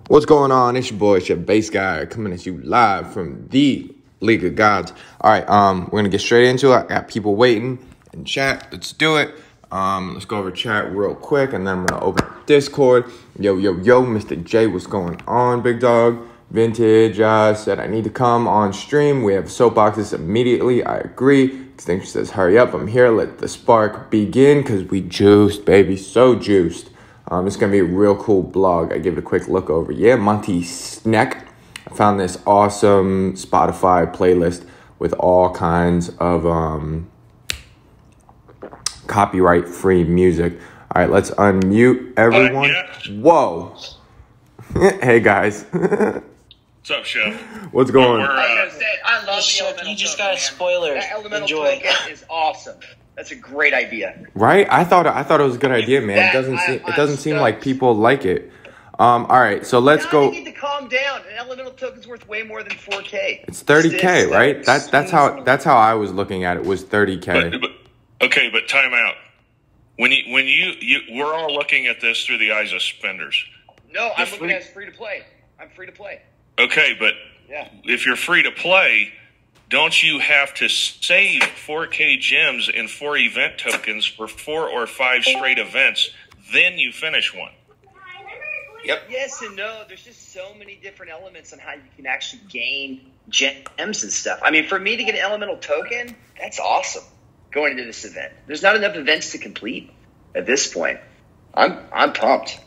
What's going on? It's your boy, ChefBaseGod, coming at you live from the League of Gods. All right, we're going to get straight into it. I got people waiting in chat. Let's do it. Let's go over chat real quick, and then I'm going to open Discord. Yo, Mr. J, what's going on, big dog? Vintage said, I need to come on stream. We have soapboxes immediately. I agree. Extinction says, hurry up. I'm here. Let the spark begin, because we juiced, baby. So juiced. It's going to be a real cool blog. I give it a quick look over. Yeah, Monty Snack. I found this awesome Spotify playlist with all kinds of copyright-free music. All right, let's unmute everyone. Whoa. Hey, guys. What's up, Chef? What's going on? I was going to say, I love the elemental You just got a spoiler. That elemental token is awesome. That's a great idea. Right? I thought it was a good idea, man. It doesn't seem like people like it. All right, so let's go. You need to calm down. An elemental token's worth way more than 4K. It's 30K, right? That's how I was looking at it. Was 30K. But time out. When we're all looking at this through the eyes of spenders. No, I'm looking at it as free to play. I'm free to play. Okay, but if you're free to play, don't you have to save 4K gems and 4 event tokens for 4 or 5 straight events? Then you finish one. Yep. Yes and no. There's just so many different elements on how you can actually gain gems and stuff. I mean, for me to get an elemental token, that's awesome going into this event. There's not enough events to complete at this point. I'm pumped.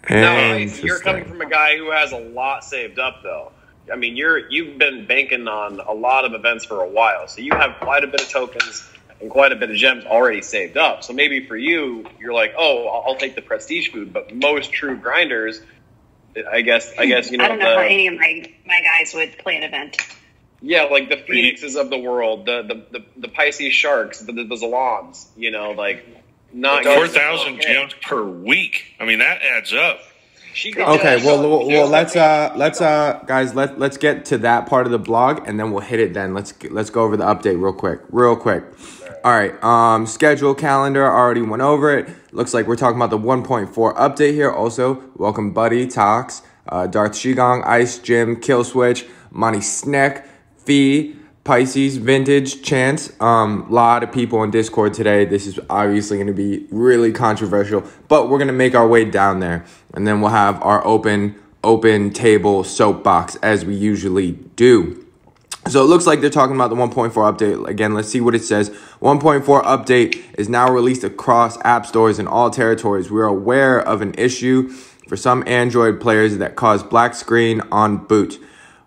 Now, you're coming from a guy who has a lot saved up, though. I mean, you've been banking on a lot of events for a while, so you have quite a bit of tokens and quite a bit of gems already saved up. So maybe for you, you're like, oh, I'll take the prestige food. But most true grinders, I guess you know. I don't know how any of my guys would play an event. Yeah, like the Phoenixes of the world, the Pisces Sharks, the Zalons, you know, like not 4,000 gems per week. I mean, that adds up. Okay, well, let's guys, let's get to that part of the blog, and then we'll hit it. Then let's go over the update real quick. All right, schedule calendar, already went over it. Looks like we're talking about the 1.4 update here. Also, welcome Buddy, Tox, Darth Shigong, Ice Jim, Killswitch, Monty Snack, Fee, Pisces, Vintage, Chance. Lot of people on Discord today. This is obviously going to be really controversial, but we're going to make our way down there, and then we'll have our open table soapbox as we usually do. So it looks like they're talking about the 1.4 update. Again, let's see what it says. 1.4 update is now released across app stores in all territories. We are aware of an issue for some Android players that caused black screen on boot.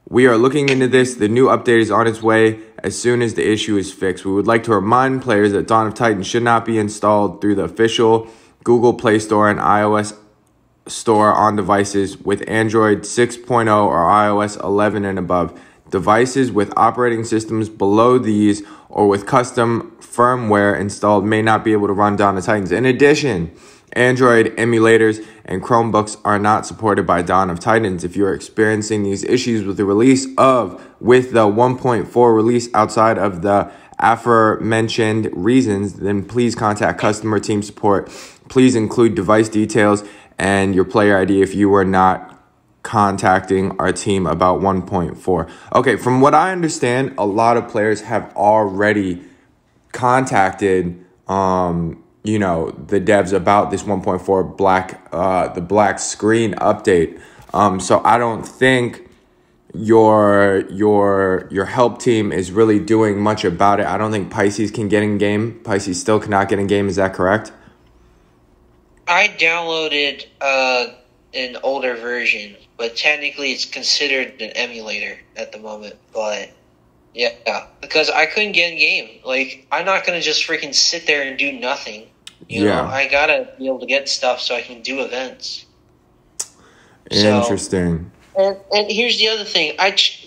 We are looking into this. The new update is on its way as soon as the issue is fixed. We would like to remind players that Dawn of Titan should not be installed through the official Google Play Store and iOS Store on devices with Android 6.0 or iOS 11 and above. Devices with operating systems below these or with custom firmware installed may not be able to run Dawn of Titans. In addition, Android emulators and Chromebooks are not supported by Dawn of Titans. If you're experiencing these issues with the 1.4 release outside of the aforementioned reasons, then please contact customer team support. Please include device details and your player ID if you are not contacting our team about 1.4. Okay, from what I understand, a lot of players have already contacted you know, the devs about this 1.4 the black screen update. So I don't think your help team is really doing much about it. I don't think Pisces can get in game. Pisces still cannot get in game. Is that correct? I downloaded an older version, but technically it's considered an emulator at the moment. But yeah, because I couldn't get in game. Like, I'm not gonna just freaking sit there and do nothing. You know, I gotta be able to get stuff so I can do events. Interesting. And here's the other thing.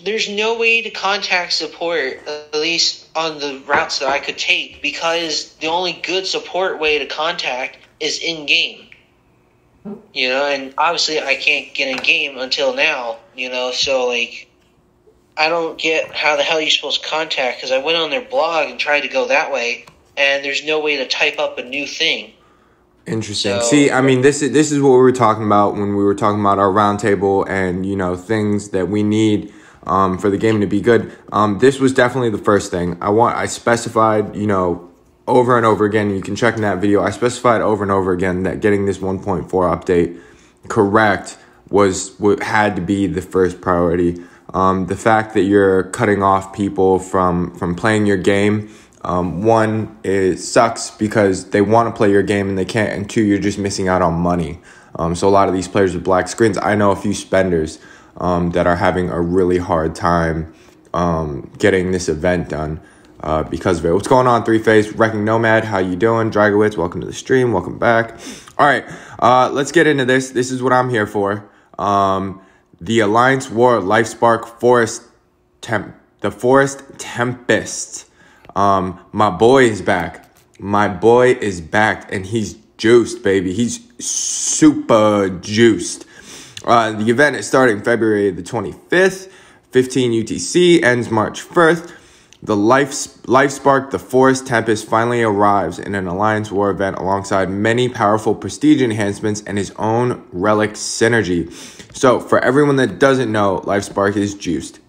There's no way to contact support, at least on the routes that I could take, because the only good support way to contact is in-game. You know, and obviously I can't get in-game until now, you know, so, like, I don't get how the hell you're supposed to contact, because I went on their blog and tried to go that way, and there's no way to type up a new thing. Interesting. See, I mean, this is what we were talking about when we were talking about our roundtable and, you know, things that we need for the game to be good. This was definitely the first thing. I specified, you know, over and over again, you can check in that video, I specified over and over again that getting this 1.4 update correct had to be the first priority. The fact that you're cutting off people from playing your game, one, it sucks because they want to play your game and they can't, and two, you're just missing out on money. So a lot of these players with black screens, I know a few spenders that are having a really hard time getting this event done because of it. What's going on, Three-Face? Wrecking Nomad, how you doing? Dragowitz, welcome to the stream. Welcome back. All right, let's get into this. This is what I'm here for. The Alliance War Lifespark the Forest Tempest. My boy is back. My boy is back, and he's juiced, baby. He's super juiced. The event is starting February the 25th, 15 UTC, ends March 1st. The Lifespark, the Forest Tempest, finally arrives in an Alliance War event alongside many powerful prestige enhancements and his own Relic synergy. So, for everyone that doesn't know, Lifespark is juiced.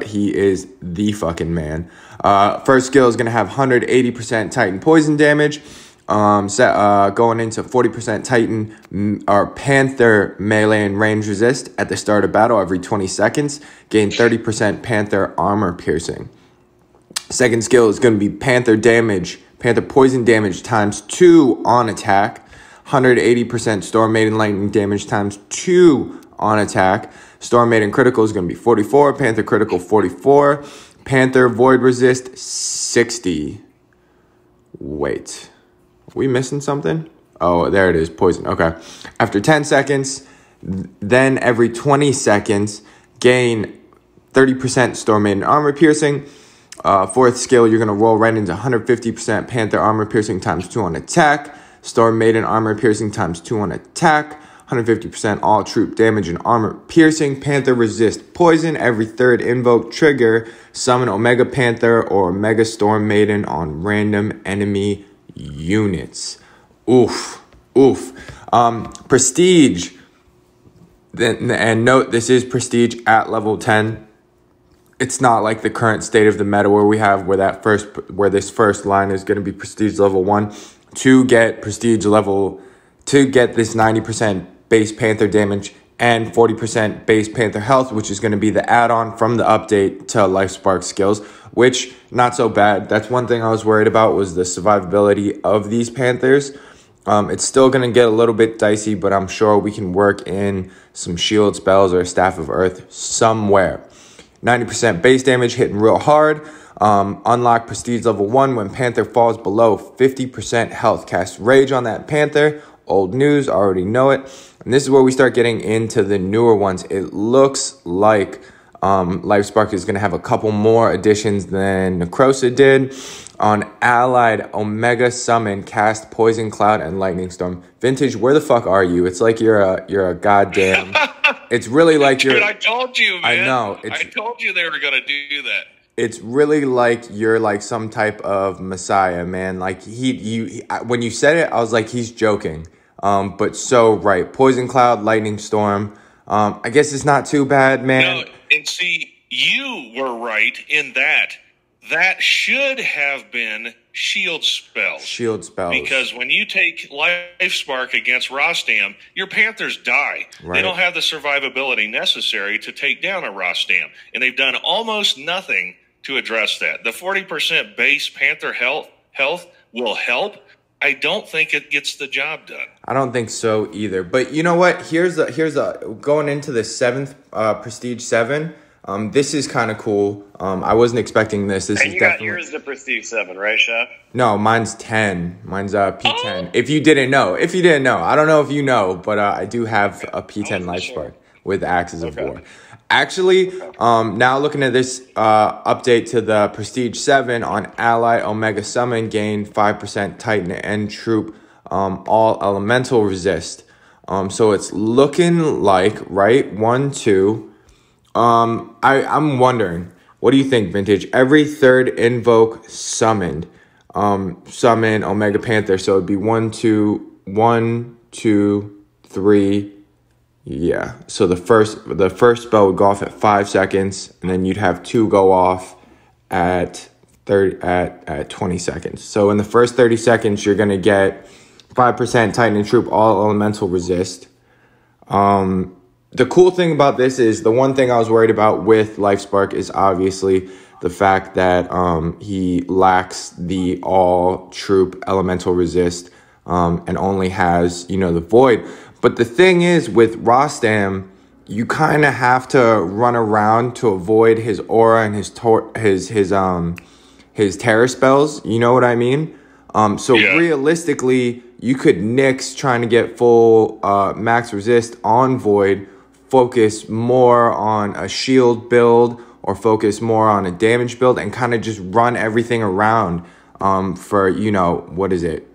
He is the fucking man. First skill is going to have 180% Titan poison damage, going into 40% Titan or Panther melee and range resist at the start of battle every 20 seconds. Gain 30% Panther armor piercing. Second skill is going to be Panther poison damage times 2 on attack. 180% Storm Maiden lightning damage times 2 on attack. Storm Maiden critical is going to be 44. Panther critical 44. Panther void resist 60. Wait. Are we missing something? Oh, there it is. Poison. Okay. After 10 seconds, then every 20 seconds, gain 30% Storm Maiden armor piercing. Fourth skill, you're going to roll right into 150% Panther armor piercing times 2 on attack. Storm Maiden armor piercing times 2 on attack. 150% all troop damage and armor piercing. Panther resist poison. Every third invoke trigger, summon Omega Panther or Omega Storm Maiden on random enemy units. Oof. Prestige. And note, this is prestige at level 10. It's not like the current state of the meta where this first line is going to be prestige level 1. To get this 90% base Panther damage and 40% base Panther health, which is going to be the add-on from the update to LifeSpark skills, which not so bad. That's one thing I was worried about, was the survivability of these Panthers. It's still going to get a little bit dicey, but I'm sure we can work in some shield spells or Staff of Earth somewhere. 90% base damage, hitting real hard. Unlock Prestige level 1 when Panther falls below 50% health. Cast Rage on that Panther. Old news, already know it. And this is where we start getting into the newer ones. It looks like LifeSpark is going to have a couple more additions than Necrosa did. On Allied Omega Summon, cast Poison Cloud and Lightning Storm. Vintage, where the fuck are you? It's like you're a goddamn... It's really like you're... Dude, I told you, man. I know. I told you they were going to do that. It's really like you're like some type of messiah, man. Like when you said it, I was like, he's joking. But so right. Poison Cloud, Lightning Storm. I guess it's not too bad, man. No, and see, you were right in that. That should have been shield spells. Shield spells. Because when you take LifeSpark against Rostam, your Panthers die. Right. They don't have the survivability necessary to take down a Rostam. And they've done almost nothing to address that. The 40% base Panther health will help. I don't think it gets the job done. I don't think so either. But you know what? Here's a going into the 7th Prestige 7. This is kind of cool. I wasn't expecting this. This and is you definitely... got yours to Prestige 7, right, Chef? No, mine's 10. Mine's P10. If you didn't know. I don't know if you know, but I do have a P10 LifeSpark with Axes of War. Actually, now looking at this update to the Prestige 7 on Ally Omega Summon, gain 5% Titan and Troop all elemental resist. So it's looking like, right, 1, 2... I'm wondering, what do you think, Vintage? Every third invoke summoned, summon Omega Panther. So it'd be 1, 2, 3. Yeah. So the first spell would go off at 5 seconds, and then you'd have 2 go off at 20 seconds. So in the first 30 seconds, you're gonna get 5% Titan and Troop all elemental resist. The cool thing about this is, the one thing I was worried about with LifeSpark is obviously the fact that he lacks the all troop elemental resist and only has, the void. But the thing is, with Rostam, you kind of have to run around to avoid his aura and his terror spells. You know what I mean? Realistically, you could nix trying to get full max resist on void, focus more on a shield build or focus more on a damage build, and kind of just run everything around for, what is it?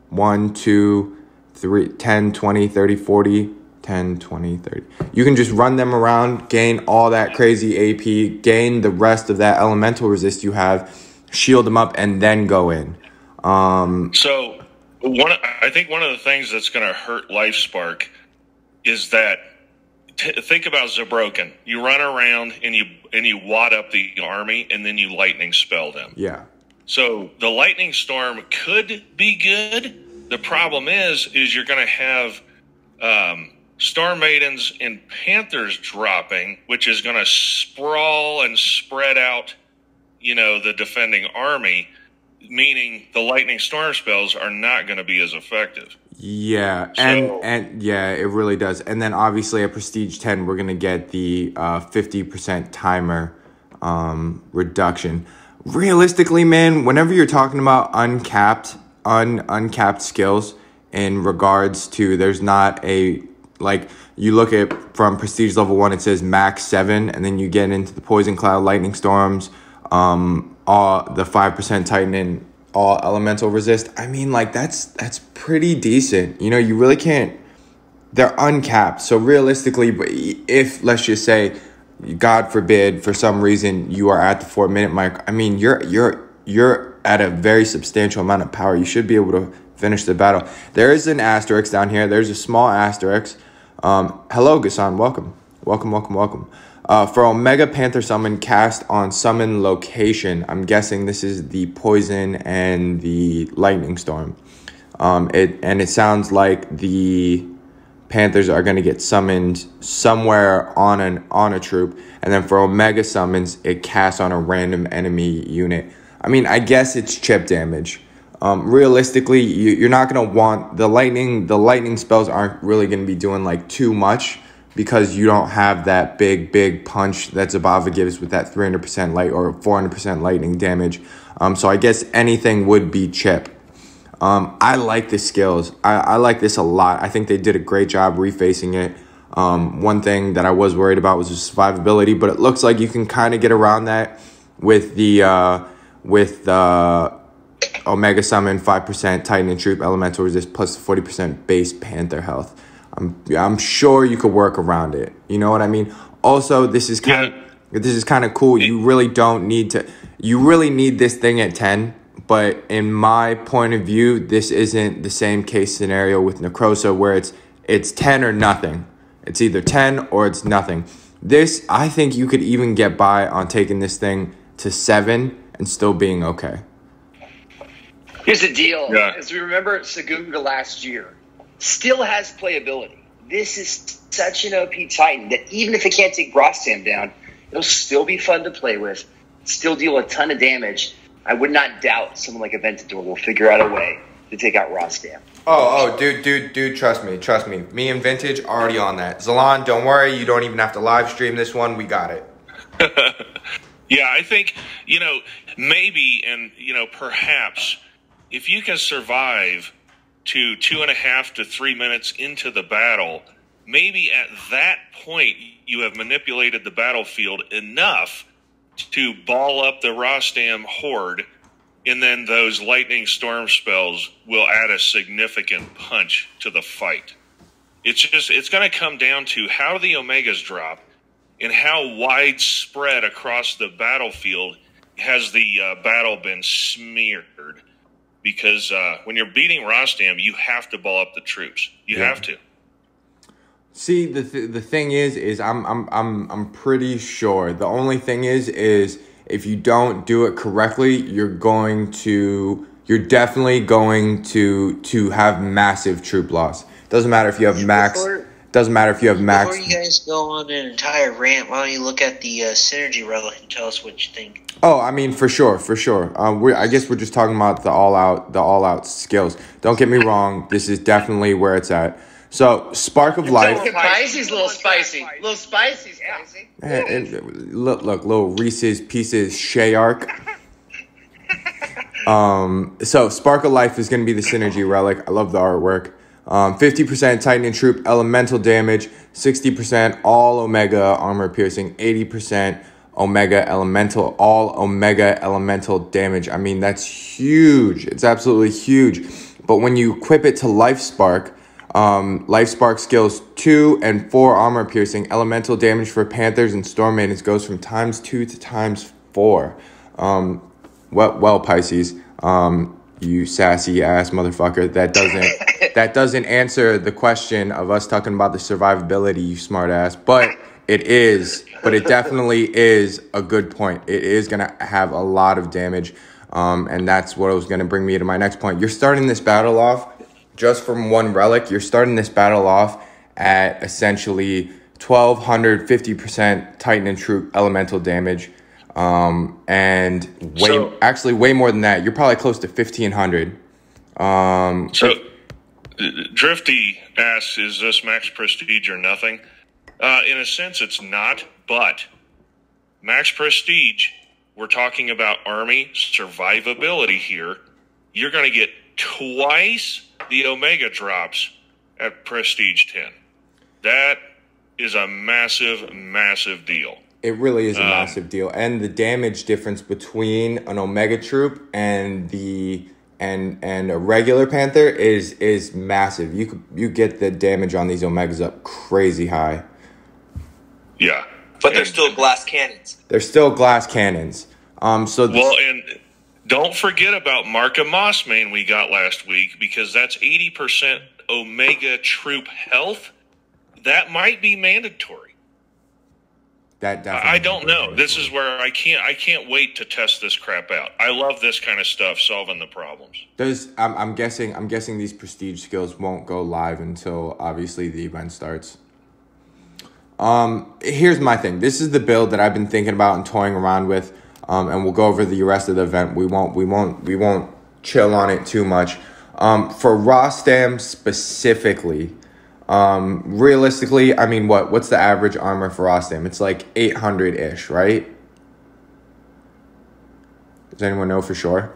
1, 2, 3, 10, 20, 30, 40, 10, 20, 30. You can just run them around, gain all that crazy AP, gain the rest of that elemental resist you have, shield them up, and then go in. So I think one of the things that's going to hurt LifeSpark is that, think about Zabroken. You run around and you wad up the army, and then you lightning spell them. Yeah. So the lightning storm could be good. The problem is you're going to have Storm Maidens and Panthers dropping, which is going to sprawl and spread out, the defending army, meaning the lightning storm spells are not going to be as effective. Yeah, and yeah, it really does. And then obviously at Prestige 10, we're going to get the 50% timer reduction. Realistically, man, whenever you're talking about uncapped skills in regards to, there's not a, like, you look at from Prestige level 1, it says max 7, and then you get into the Poison Cloud, Lightning Storms, all the 5% Titan and all elemental resist. I mean, like, that's pretty decent. You really can't, they're uncapped. So realistically, if, let's just say, God forbid, for some reason you are at the 4-minute mark, I mean, you're at a very substantial amount of power. You should be able to finish the battle. There is an asterisk down here. There's a small asterisk. Hello, Gassan. Welcome. For Omega Panther Summon, cast on summon location. I'm guessing this is the Poison and the Lightning Storm. It sounds like the Panthers are going to get summoned somewhere on a troop, and then for Omega summons, it casts on a random enemy unit. I mean, I guess it's chip damage. Realistically, you're not going to want the lightning spells aren't really going to be doing like too much because you don't have that big punch that Zabava gives with that 300% light or 400% lightning damage. So I guess anything would be chip. I like the skills. I like this a lot. I think they did a great job refacing it. One thing that I was worried about was the survivability, but it looks like you can kind of get around that with the Omega Summon, 5% Titan and Troop Elemental Resist plus 40% base Panther health. I'm sure you could work around it. You know what I mean? Also, this is kind of cool. You really don't need to. You really need this thing at 10. But in my point of view, this isn't the same case scenario with Necrosa where it's 10 or nothing. It's either 10 or it's nothing. This, I think you could even get by on taking this thing to 7 and still being okay. Here's the deal. Yeah. As we remember, Sagunga last year still has playability. This is such an OP Titan that even if it can't take Rostam down, it'll still be fun to play with, still deal a ton of damage. I would not doubt someone like Aventador will figure out a way to take out Rostam. Dude, trust me. Me and Vintage already on that. Zalan, don't worry. You don't even have to live stream this one. We got it. Yeah, I think, maybe and, perhaps if you can survive to 2.5 to 3 minutes into the battle, maybe at that point you have manipulated the battlefield enough to ball up the Rostam horde, and then those lightning storm spells will add a significant punch to the fight. It's going to come down to how the Omegas drop and how widespread across the battlefield has the battle been smeared. Because when you're beating Rostam, you have to ball up the troops. You have to. See, the thing is I'm pretty sure. The only thing is if you don't do it correctly, you're definitely going to have massive troop loss. Doesn't matter if you have max. Doesn't matter if you have max. Before you guys go on an entire rant, why don't you look at the Synergy Relic and tell us what you think? Oh, I mean, for sure. I guess we're just talking about the all-out skills. Don't get me wrong. This is definitely where it's at. So, Spark of Life. Spicy's a little spicy. Spicy. And look, little Reese's Pieces Shayark. So, Spark of Life is going to be the Synergy Relic. I love the artwork. 50% Titan and Troop Elemental damage, 60% all Omega Armor Piercing, 80% Omega Elemental, all Omega Elemental damage. I mean, that's huge. It's absolutely huge. But when you equip it to Life Spark skills 2 and 4 Armor Piercing, Elemental damage for Panthers and Storm Maidens goes from ×2 to ×4. Well, Pisces, you sassy ass motherfucker. That doesn't answer the question of us talking about the survivability, you smart ass. But it definitely is a good point. It is gonna have a lot of damage. And that's what was gonna bring me to my next point. You're starting this battle off just from one relic. You're starting this battle off at essentially 1,250% Titan and Troop Elemental damage. And way more than that. You're probably close to 1,500. So Drifty asks, is this max prestige or nothing? In a sense, it's not, but max prestige, we're talking about army survivability here. You're going to get twice the Omega drops at prestige 10. That is a massive, massive deal. It really is a massive deal. And the damage difference between an Omega troop and a regular Panther is massive. You get the damage on these Omegas up crazy high. Yeah. But they're still glass cannons. They're still glass cannons. And don't forget about Marka Mossmane we got last week, because that's 80% Omega troop health. That might be mandatory. That definitely. I don't know. This is where I can't wait to test this crap out. I love this kind of stuff, solving the problems. I'm guessing these prestige skills won't go live until obviously the event starts. Here's my thing. This is the build that I've been thinking about and toying around with. And we'll go over the rest of the event. We won't chill on it too much. For Rostam specifically, realistically, I mean, what's the average armor for Rostam? It's like 800-ish, right? Does anyone know for sure?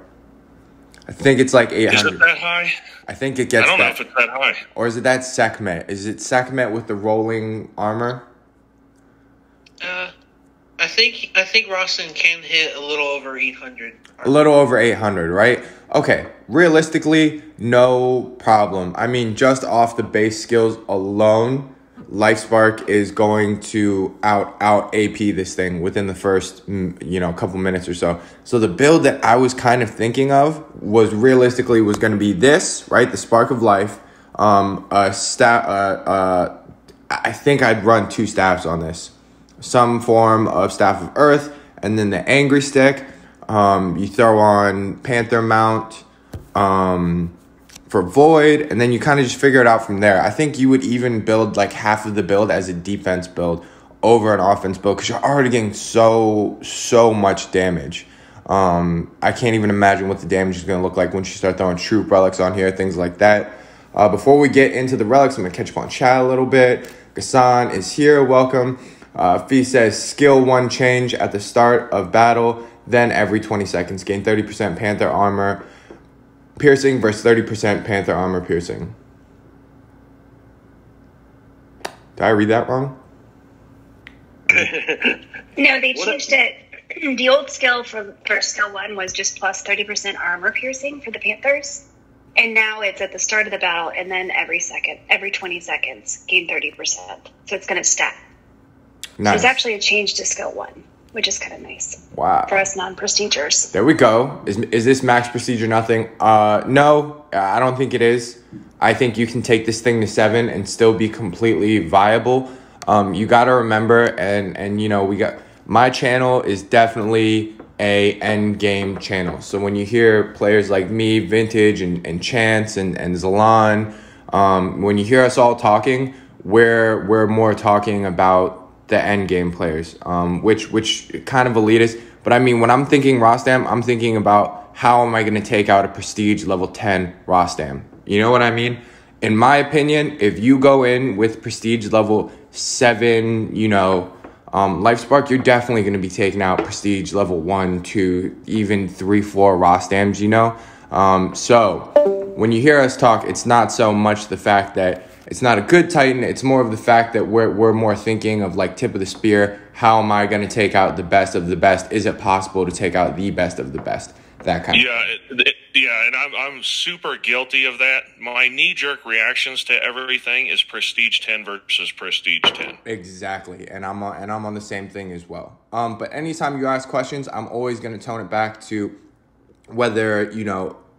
I think it's like 800. Is it that high? I think it gets. I don't know if it's that high. Or is it that Sekhmet? Is it Sekhmet with the rolling armor? I think Rostam can hit a little over 800. A little over 800, right? Okay, realistically, no problem. I mean, just off the base skills alone, LifeSpark is going to out AP this thing within the first, couple minutes or so. So the build that I was kind of thinking of was going to be this, right? The Spark of Life. I think I'd run 2 staffs on this. Some form of Staff of Earth, and then the Angry Stick. You throw on Panther Mount for Void, and then you kind of just figure it out from there. I think you would even build like half of the build as a defense build over an offense build because you're already getting so much damage. I can't even imagine what the damage is going to look like once you start throwing troop relics on here, things like that. Before we get into the relics, I'm going to catch up on chat a little bit. Gassan is here. Welcome. Fee says, skill 1 change at the start of battle, then every 20 seconds. Gain 30% Panther armor piercing versus 30% Panther armor piercing. Did I read that wrong? No, they changed it. The old skill for skill 1 was just plus 30% armor piercing for the Panthers. And now it's at the start of the battle, and then every 20 seconds, gain 30%. So it's going to stack. Nice. There's actually a change to skill 1, which is kind of nice. Wow. For us non-prestigers. There we go. Is this max prestige or nothing? No, I don't think it is. I think you can take this thing to 7 and still be completely viable. You got to remember, and my channel is definitely a end game channel. So when you hear players like me, Vintage, and Chance, and Zalan, when you hear us all talking, we're more talking about the end game players, which kind of elitist. But I mean, when I'm thinking Rostam, I'm thinking about how am I going to take out a prestige level 10 Rostam? You know what I mean? In my opinion, if you go in with prestige level 7, LifeSpark, you're definitely going to be taking out prestige level 1, 2, even 3, 4 Rostams, So when you hear us talk, it's not so much the fact that it's not a good Titan. It's more of the fact that we're more thinking of like tip of the spear. How am I going to take out the best of the best? Is it possible to take out the best of the best? That kind of thing. Yeah, and I'm super guilty of that. My knee-jerk reactions to everything is Prestige 10 versus Prestige 10. Exactly, and I'm on the same thing as well. But anytime you ask questions, I'm always going to tone it back to whether,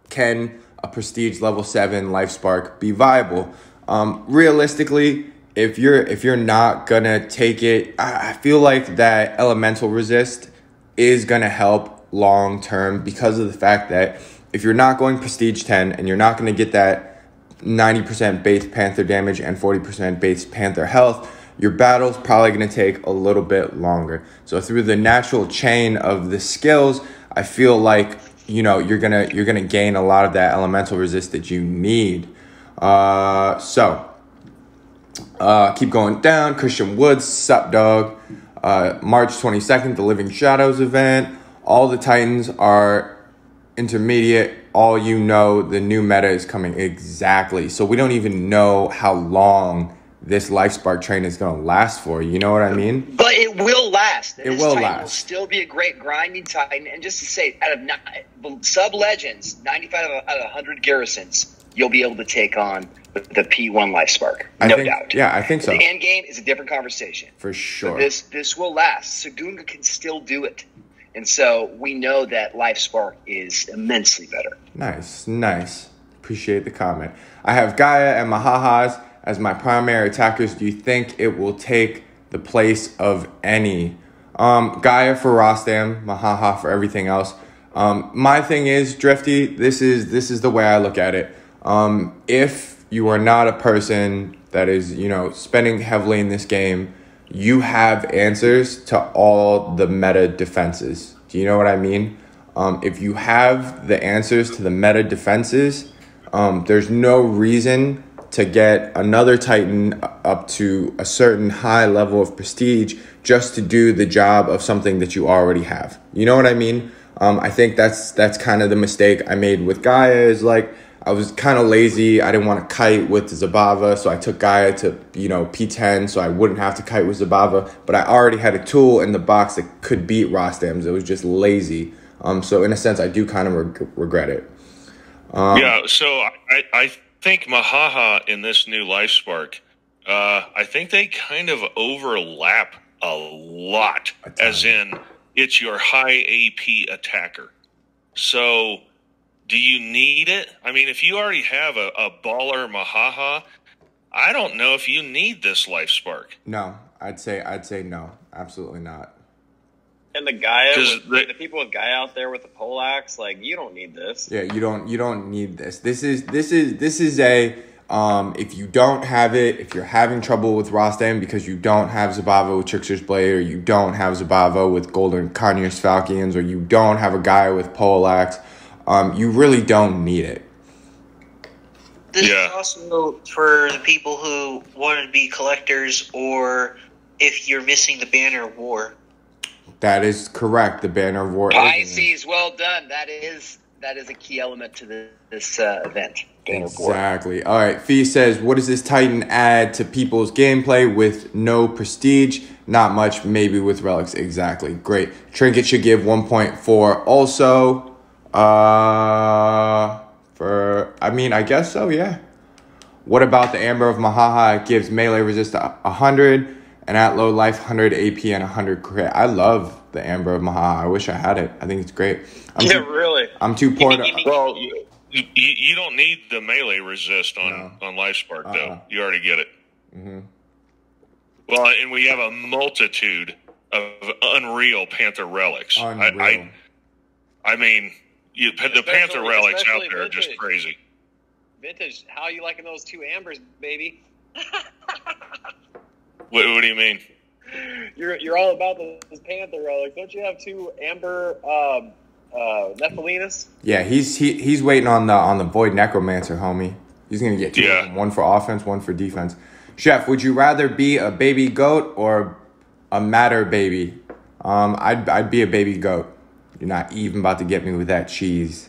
can a Prestige level 7 LifeSpark be viable? Realistically, if you're not gonna take it, I feel like that elemental resist is gonna help long term because of the fact that if you're not going prestige 10 and you're not gonna get that 90% base Panther damage and 40% base Panther health, your battle's probably gonna take a little bit longer. So through the natural chain of the skills, I feel like you're gonna gain a lot of that elemental resist that you need. Keep going down. Christian Woods, sup dog. March 22nd, the Living Shadows event. All the Titans are intermediate. All the new meta is coming. Exactly. So we don't even know how long this LifeSpark train is going to last for. You know what I mean? But it will last. It will last. Will still be a great grinding Titan. And just to say, out of sub-legends, 95 out of 100 garrisons, you'll be able to take on the P1 LifeSpark, no doubt. Yeah, I think so. The end game is a different conversation. For sure. But this will last. Sagunga can still do it. And so we know that LifeSpark is immensely better. Nice. Appreciate the comment. I have Gaia and Mahahas as my primary attackers. Do you think it will take the place of any. Gaia for Rostam, Mahaha for everything else. My thing is, Drifty, this is the way I look at it. If you are not a person that is, spending heavily in this game, you have answers to all the meta defenses. Do you know what I mean? If you have the answers to the meta defenses, there's no reason to get another Titan up to a certain high level of prestige just to do the job of something that you already have. You know what I mean? I think that's kind of the mistake I made with Gaia, is like, I was kind of lazy. I didn't want to kite with Zabava, so I took Gaia to, P10 so I wouldn't have to kite with Zabava. But I already had a tool in the box that could beat Rostam's. It was just lazy. So in a sense, I do kind of regret it. So I think Mahaha in this new Life Spark, I think they kind of overlap a lot, as in it's your high AP attacker. So do you need it? I mean, if you already have a baller Mahaha, I don't know if you need this Life Spark. No, I'd say no, absolutely not. And the Gaia, the people with Gaia out there with the poleaxe, like, you don't need this. Yeah, you don't need this. This is a if you don't have it, if you're having trouble with Rostam because you don't have Zabava with Trickster's Blade, or you don't have Zabava with Golden Conyers Falcons, or you don't have a guy with poleaxe, you really don't need it. This is also for the people who want to be collectors, or if you're missing the Banner of War. That is correct. The Banner of War. Pisces, well done. That is a key element to this event. Banner of War. Exactly. All right. Fee says, what does this Titan add to people's gameplay with no prestige? Not much. Maybe with relics. Exactly. Great. Trinket should give 1.4. Also, I guess so. Yeah. What about the Amber of Mahaha? It gives melee resist 100. And at low life, 100 AP and 100 crit. I love the Amber of Mahaha. I wish I had it. I think it's great. Really? I'm too poor to... Well, you don't need the melee resist on Life Spark, though. You already get it. Mm-hmm. Well, and we have a multitude of unreal Panther Relics. Unreal. I mean, the Panther Relics out there are just crazy. Vintage, how are you liking those 2 Ambers, baby? What do you mean? You're all about those Panther Relics. Don't you have 2 Amber Nephilinas? Yeah, he's waiting on the Void Necromancer, homie. He's gonna get 2 of them, one for offense, one for defense. Chef, would you rather be a baby goat or a matter baby? I'd be a baby goat. You're not even about to get me with that cheese.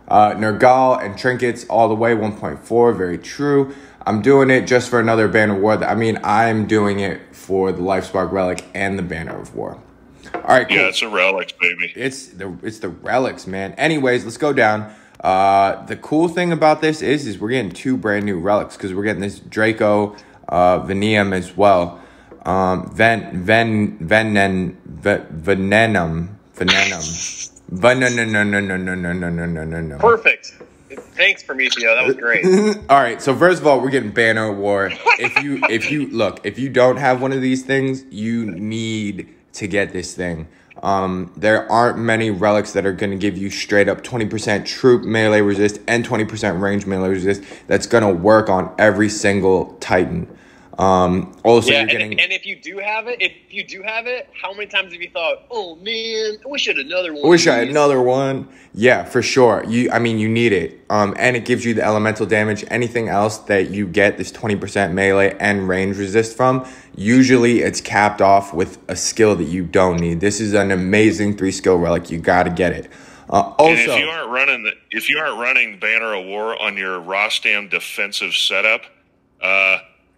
Nergal and Trinkets all the way, 1.4. Very true. I'm doing it just for another Banner of War. I mean, I'm doing it for the Life Spark Relic and the Banner of War. All right, cool. Yeah, it's a Relics, baby. It's the Relics, man. Anyways, let's go down. The cool thing about this is we're getting 2 brand new Relics, because we're getting this Draco Veneum as well. Venenum. Perfect. Thanks, Prometeo. That was great. All right. So first of all, we're getting Banner of War. If you don't have one of these things, you need to get this thing. There aren't many relics that are going to give you straight up 20% troop melee resist and 20% range melee resist. That's going to work on every single Titan. Also, yeah, you're getting... and if you do have it, how many times have you thought, oh man, I wish I had another one? I had another one. Yeah, for sure. You need it. And it gives you the elemental damage. Anything else that you get this 20% melee and range resist from, usually it's capped off with a skill that you don't need. This is an amazing 3-skill relic. You got to get it. Also, and if you aren't running Banner of War on your Rostam defensive setup,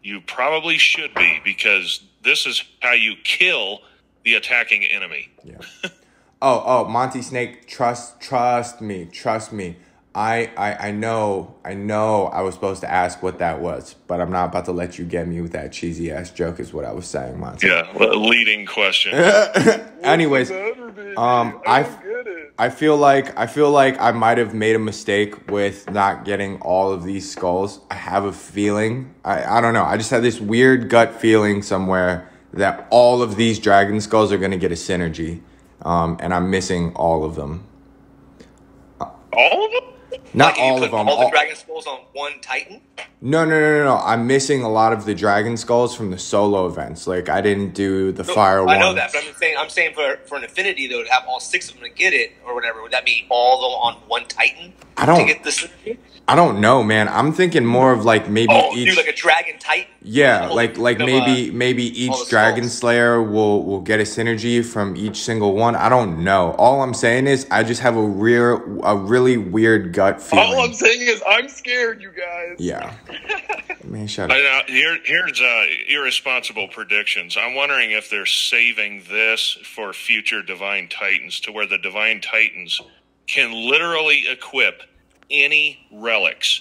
you probably should be, because this is how you kill the attacking enemy. Yeah. Oh, Monty Snake, trust me. I know I was supposed to ask what that was, but I'm not about to let you get me with that cheesy ass joke is what I was saying, Monty. Yeah, leading question. Anyways, I feel like I might have made a mistake with not getting all of these skulls. I have a feeling. I don't know. I just had this weird gut feeling somewhere that all of these dragon skulls are going to get a synergy. And I'm missing all of them. All of them? Not Like, all of them. All the dragon skulls on one Titan? No. I'm missing a lot of the dragon skulls from the solo events. Like, I didn't do the fire ones. I know that, but I'm saying for an affinity, though, to have all 6 of them to get it, or whatever, would that be all of them on one Titan to get the synergy? I don't know, man. I'm thinking more of like maybe each like a dragon Titan. Yeah, like maybe each dragon slayer will get a synergy from each single one. I don't know. All I'm saying is I just have a really weird gut feeling. All I'm saying is I'm scared, you guys. Yeah. Man, shut up. Here's irresponsible predictions. I'm wondering if they're saving this for future Divine Titans, to where the Divine Titans can literally equip any relics,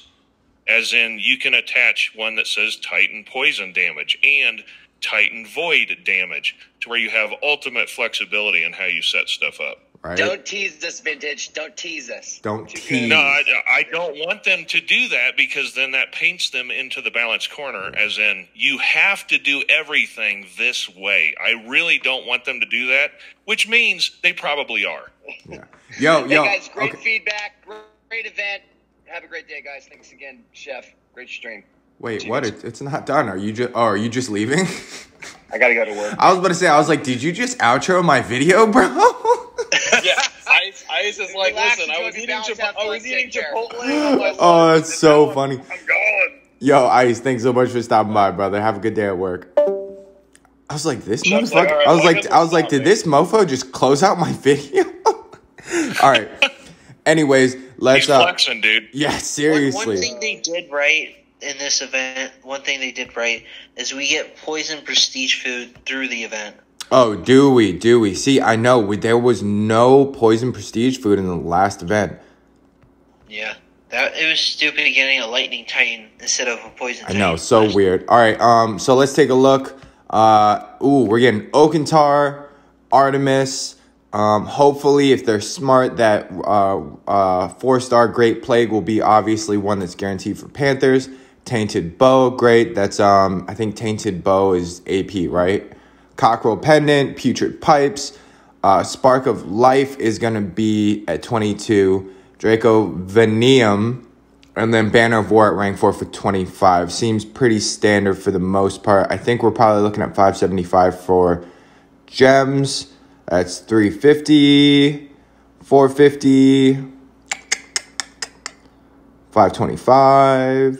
as in you can attach one that says Titan poison damage and Titan void damage, to where you have ultimate flexibility in how you set stuff up. Right? Don't tease us, Vintage. Don't tease us. Don't tease. No, I don't want them to do that, because then that paints them into the balanced corner, as in you have to do everything this way. I really don't want them to do that, which means they probably are. Yeah. Yo, hey guys, great feedback. Great event. Have a great day, guys. Thanks again, Chef. Great stream. Wait, cheers. What? It's not done. Are you just leaving? I gotta go to work. I was about to say, I was like, did you just outro my video, bro? Yeah, Ice is like, listen, I was eating Chipotle. Oh, that's so funny. I'm going. Yo, Ice, thanks so much for stopping by, brother. Have a good day at work. I was like, this motherfucker. Right, I was like, did this mofo just close out my video? All right. Anyways, let's. He's flexing, dude. Yeah, seriously. One thing they did right in this event, is we get poison prestige food through the event. Oh, do we? See, I know there was no poison prestige food in the last event. Yeah, it was stupid getting a lightning titan instead of a poison titan. I know, so weird. All right, so let's take a look. We're getting Okantar, Artemis. Hopefully, if they're smart, that 4-star Great Plague will be obviously one that's guaranteed for Panthers. Tainted Bow, great. That's I think Tainted Bow is AP, right? Cockerel Pendant, Putrid Pipes, Spark of Life is gonna be at 22. Draco Venium, and then Banner of War at rank 4 for 25. Seems pretty standard for the most part. I think we're probably looking at 575 for gems. That's 350, 450, 525,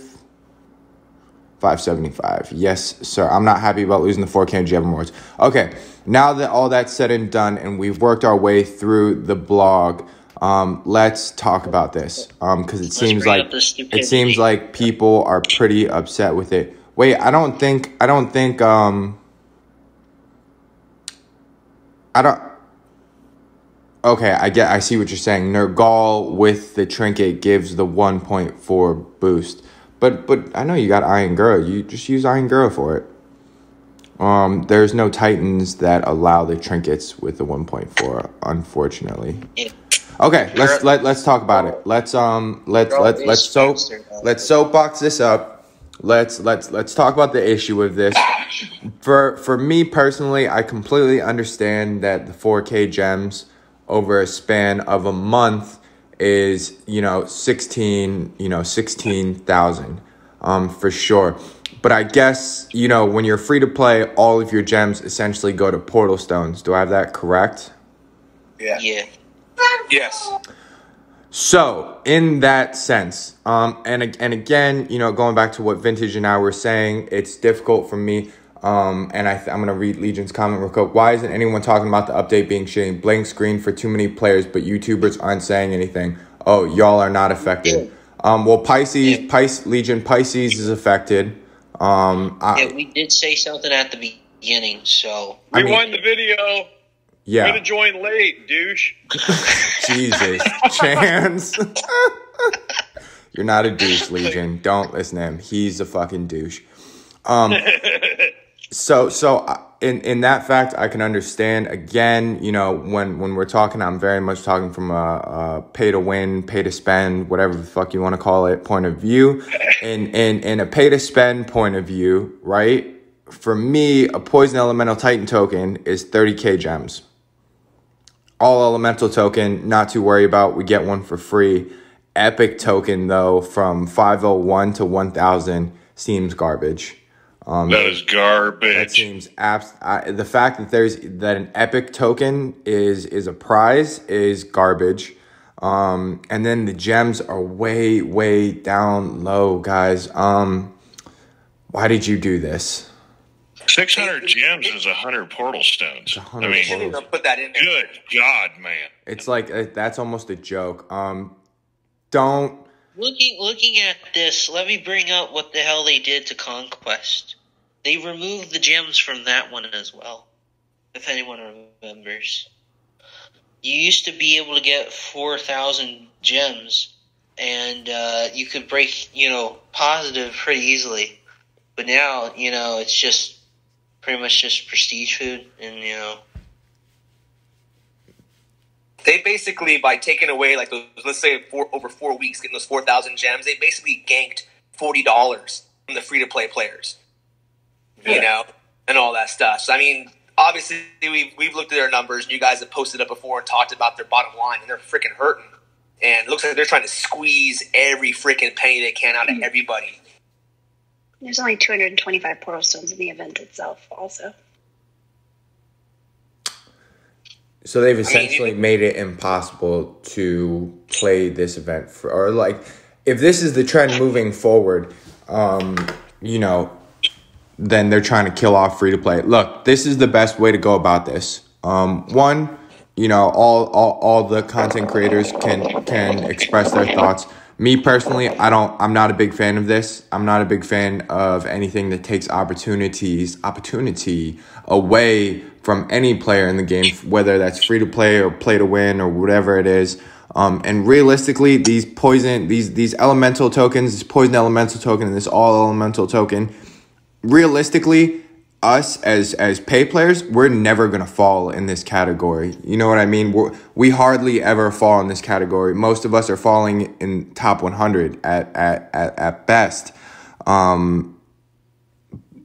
575. Yes, sir. I'm not happy about losing the 4K and gem rewards. Okay, now that all that's said and done and we've worked our way through the blog, let's talk about this. Because it seems like people are pretty upset with it. Wait, I don't think okay, I see what you're saying. Nergal with the trinket gives the 1.4 boost. But I know you got Iron Girl. You just use Iron Girl for it. There's no Titans that allow the trinkets with the 1.4, unfortunately. Okay, let's talk about it. Let's soapbox this up. Let's talk about the issue with this. For me personally, I completely understand that the 4K gems over a span of a month is 16,000 for sure. But I guess when you're free to play, all of your gems essentially go to portal stones. Do I have that correct? Yeah. Yes. So, in that sense, and again, going back to what Vintage and I were saying, it's difficult for me. And I'm going to read Legion's comment real quick. Why isn't anyone talking about the update being shitty? Blank screen for too many players, but YouTubers aren't saying anything. Oh, y'all are not affected. Well, Legion Pisces is affected. We did say something at the beginning, so. Rewind the video. Yeah. You're going to join late, douche. Jesus. Chance. You're not a douche, Legion. Don't listen to him. He's a fucking douche. So in that fact, I can understand. Again, when we're talking, I'm very much talking from a pay to win, pay to spend, whatever the fuck you want to call it, point of view. In a pay to spend point of view, right? for me, a Poison Elemental Titan token is 30k gems. All Elemental token, not to worry about. We get one for free. Epic token, though, from 501 to 1000 seems garbage. That is garbage. That seems the fact that an epic token is a prize is garbage. And then the gems are way down low, guys. Why did you do this? 600 gems is 100 portal stones. 100 portals. Put that in there. Good God, man. It's like that's almost a joke. Don't. Looking at this, let me bring up what the hell they did to Conquest. They removed the gems from that one as well, if anyone remembers. You used to be able to get 4,000 gems, and you could break, positive pretty easily. But now, it's just pretty much just prestige food, and, They basically, by taking away, like, those, let's say, over 4 weeks, getting those 4,000 gems, they basically ganked $40 from the free-to-play players, and all that stuff. So, I mean, obviously, we've looked at their numbers, and you guys have posted up before and talked about their bottom line, and they're freaking hurting. And it looks like they're trying to squeeze every freaking penny they can out of everybody. There's only 225 portal stones in the event itself, also. So they've essentially made it impossible to play this event if this is the trend moving forward, then they're trying to kill off free to play. Look, this is the best way to go about this. One, all the content creators can express their thoughts. Me personally, I'm not a big fan of this. I'm not a big fan of anything that takes opportunity away from any player in the game, whether that's free to play or play to win or whatever it is. And realistically, these elemental tokens, this poison elemental token and this all elemental token, realistically, us as pay players, we're never going to fall in this category. You know what I mean? We hardly ever fall in this category. Most of us are falling in top 100 at best.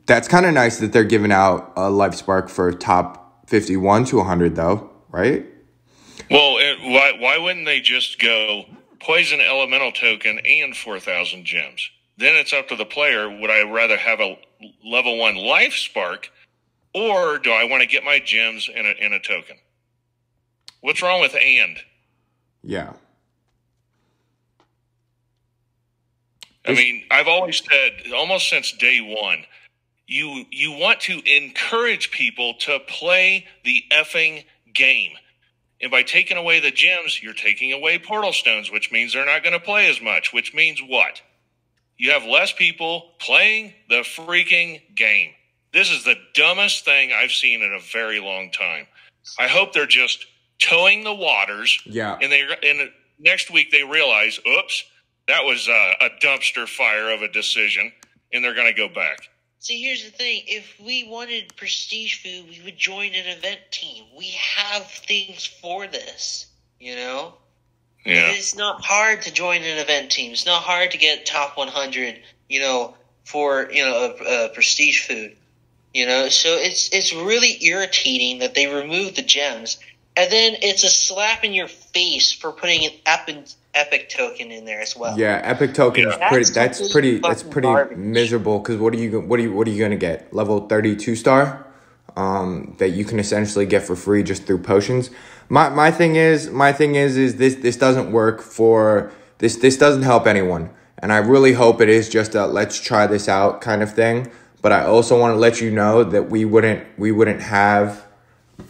That's kind of nice that they're giving out a life spark for top 51 to 100, though, right? Well, why wouldn't they just go poison elemental token and 4,000 gems? Then it's up to the player. Would I rather have a level 1 life spark, or do I want to get my gems in a token? What's wrong with and? Yeah. I mean, I've always said, almost since day one, you want to encourage people to play the effing game. And by taking away the gems, you're taking away portal stones, which means they're not going to play as much, which means what? You have less people playing the freaking game. This is the dumbest thing I've seen in a very long time. I hope they're just towing the waters. Yeah. And next week they realize, oops, that was a dumpster fire of a decision, and they're going to go back. See, here's the thing. If we wanted prestige food, we would join an event team. We have things for this, Yeah. It's not hard to join an event team. It's not hard to get top 100, for, prestige food. So it's really irritating that they removed the gems. And then it's a slap in your face for putting an epic token in there as well. Yeah, epic token is that's pretty miserable, because what are you going to get? Level 32 star that you can essentially get for free just through potions. My thing is this doesn't work for this doesn't help anyone. And I really hope it is just a let's try this out kind of thing. But I also want to let you know that we wouldn't have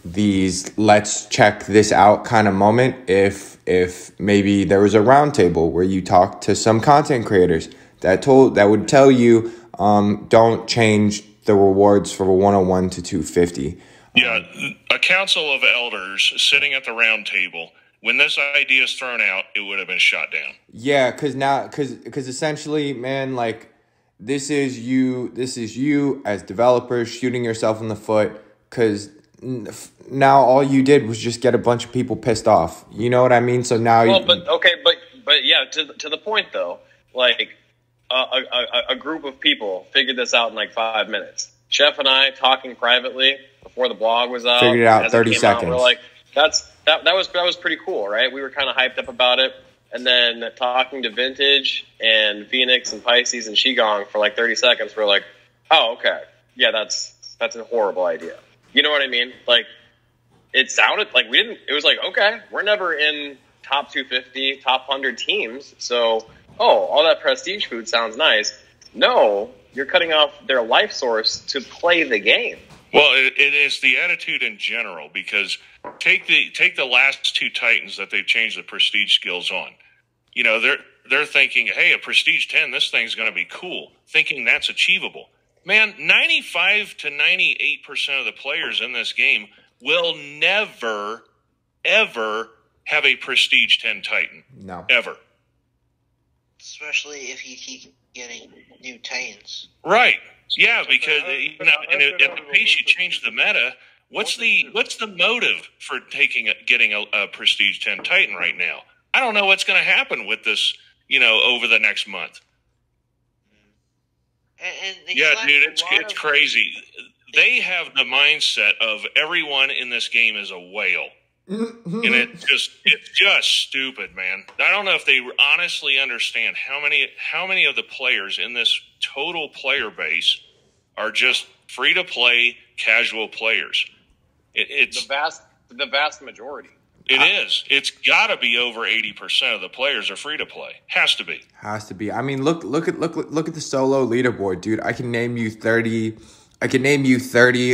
these let's check this out kind of moment if maybe there was a round table where you talk to some content creators that would tell you don't change the rewards for 101 to 250. Yeah, a council of elders sitting at the round table. When this idea is thrown out, it would have been shot down. Yeah, because essentially, man, like this is you as developers shooting yourself in the foot, because now all you did was just get a bunch of people pissed off. You know what I mean? So now, but yeah, to the point though, like a group of people figured this out in like 5 minutes. Chef and I talking privately before the blog was out. Figured it out 30 came seconds. Out, we're like, that was pretty cool, right? We were kind of hyped up about it. And then talking to Vintage and Phoenix and Pisces and Qigong for like 30 seconds, we're like, oh, okay. Yeah, that's a horrible idea. You know what I mean? Like, it sounded like it was like, okay, we're never in top 250, top 100 teams. So, all that prestige food sounds nice. No, you're cutting off their life source to play the game. Well, it is the attitude in general, because take the last two Titans that they've changed the prestige skills on. You know, they're thinking, hey, a prestige 10, this thing's going to be cool, thinking that's achievable. Man, 95 to 98% of the players in this game will never, ever have a prestige 10 Titan. No. Ever. Especially if you keep getting new Titans. Right. Yeah, because at the pace you change the meta, what's the motive for getting a prestige 10 Titan right now? I don't know what's going to happen with this, over the next month. Yeah, dude, it's crazy. They have the mindset of everyone in this game is a whale. And it's just stupid, man. I don't know if they honestly understand how many of the players in this total player base are just free to play casual players. It's the vast majority. It is. It's got to be over 80% of the players are free to play. Has to be. Has to be. I mean, look at the solo leaderboard, dude. I can name you 30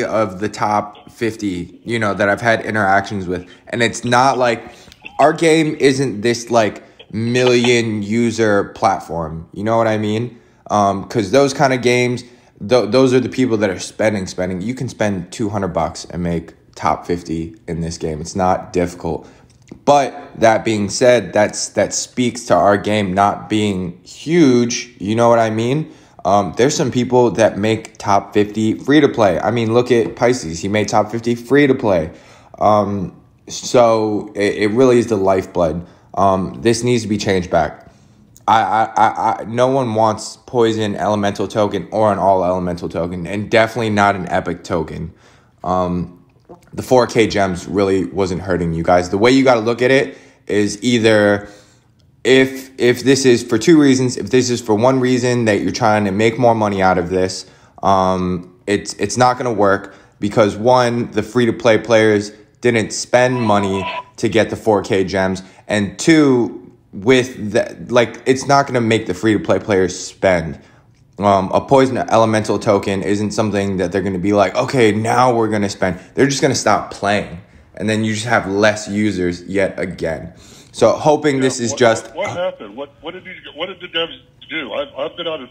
of the top 50, that I've had interactions with. And it's not like our game isn't this like million user platform. You know what I mean? Cuz those kind of games, those are the people that are spending. You can spend $200 and make top 50 in this game. It's not difficult. But that being said, that speaks to our game not being huge. You know what I mean? There's some people that make top 50 free to play. I mean, look at Pisces. He made top 50 free to play. So it really is the lifeblood. This needs to be changed back. No one wants poison elemental token or an all elemental token, and definitely not an epic token. The 4K gems really wasn't hurting you guys. The way you got to look at it is either if this is for two reasons, if this is for one reason that you're trying to make more money out of this, it's not going to work because one, the free-to-play players didn't spend money to get the 4K gems, and two, with that, like, it's not going to make the free-to-play players spend. A poison elemental token isn't something that they're going to be like, okay, now we're going to spend. They're just going to stop playing, and then you just have less users yet again. So hoping this is just what happened. What did the devs do? I've been out of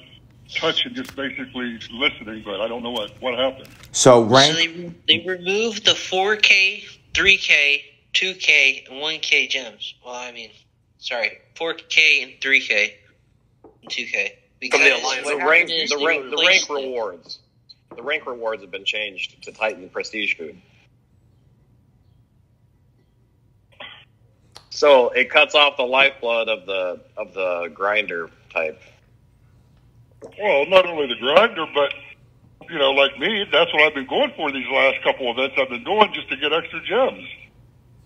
touch and just basically listening, but I don't know what happened. So they removed the 4K, 3K, 2K, and 1K gems. Well, I mean, sorry, 4K and 3K and 2K. Because the rank rewards. The rank rewards have been changed to Titan Prestige food. So it cuts off the lifeblood of the grinder type. Well, not only the grinder, but like me, that's what I've been going for these last couple of events I've been doing just to get extra gems.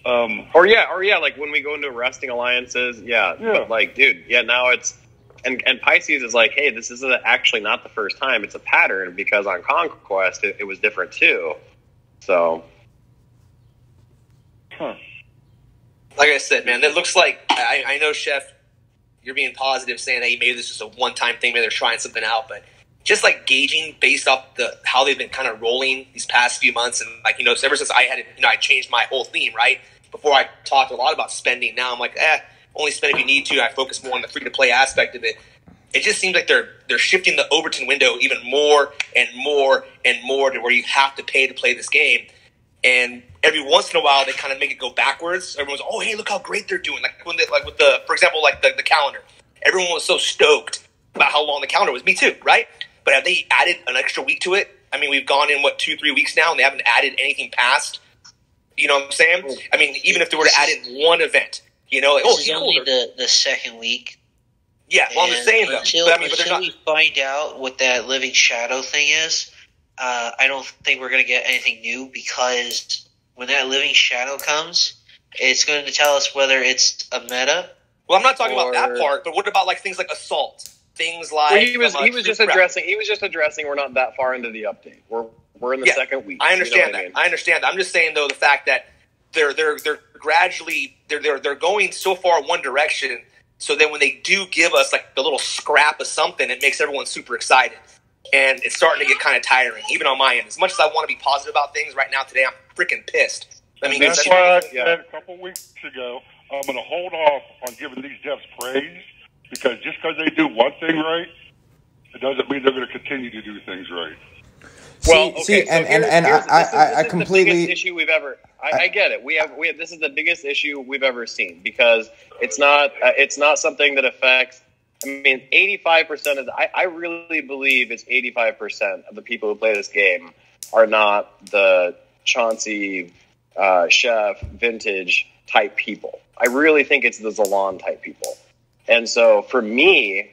Or yeah, like when we go into resting alliances, yeah. But like, dude, yeah, now it's and Pisces is like, hey, this is actually not the first time; it's a pattern because on Conquest it was different too. So, like I said, man, it looks like I know, Chef, you're being positive, saying that maybe this is a one-time thing, maybe they're trying something out, but just like gauging based off how they've been kind of rolling these past few months, and like so ever since I had it, I changed my whole theme, right? Before I talked a lot about spending, now I'm like, only spend if you need to. I focus more on the free-to-play aspect of it. It just seems like they're shifting the Overton window even more and more and more to where you have to pay to play this game. And every once in a while, they kind of make it go backwards. Everyone's, oh, hey, look how great they're doing. Like with for example, like the calendar. Everyone was so stoked about how long the calendar was. Me too, right? But have they added an extra week to it? I mean, we've gone in 2-3 weeks now, and they haven't added anything past. You know what I'm saying? I mean, even if they were to add in one event. This is only the second week. Yeah, well, I'm just saying though. Until we find out what that living shadow thing is, I don't think we're going to get anything new, because when that living shadow comes, it's going to tell us whether it's a meta. Well, I'm not talking about that part, but what about like things like assault? Things like he was just addressing we're not that far into the update. We're in the second week. I understand that. I understand that. I'm just saying though, the fact that they're gradually they're going so far one direction, so then when they do give us like the little scrap of something, it makes everyone super excited. And it's starting to get kind of tiring, even on my end. As much as I want to be positive about things, right now today I'm freaking pissed. I mean, that's why I said a couple weeks ago, I'm going to hold off on giving these devs praise, because just because they do one thing right, it doesn't mean they're going to continue to do things right. I completely. The biggest issue we've ever. I get it. We have. This is the biggest issue we've ever seen, because it's not something that affects. I mean, 85% of I really believe it's 85% of the people who play this game are not the Chauncey, Chef, Vintage type people. I really think it's the Zalon type people. And so for me,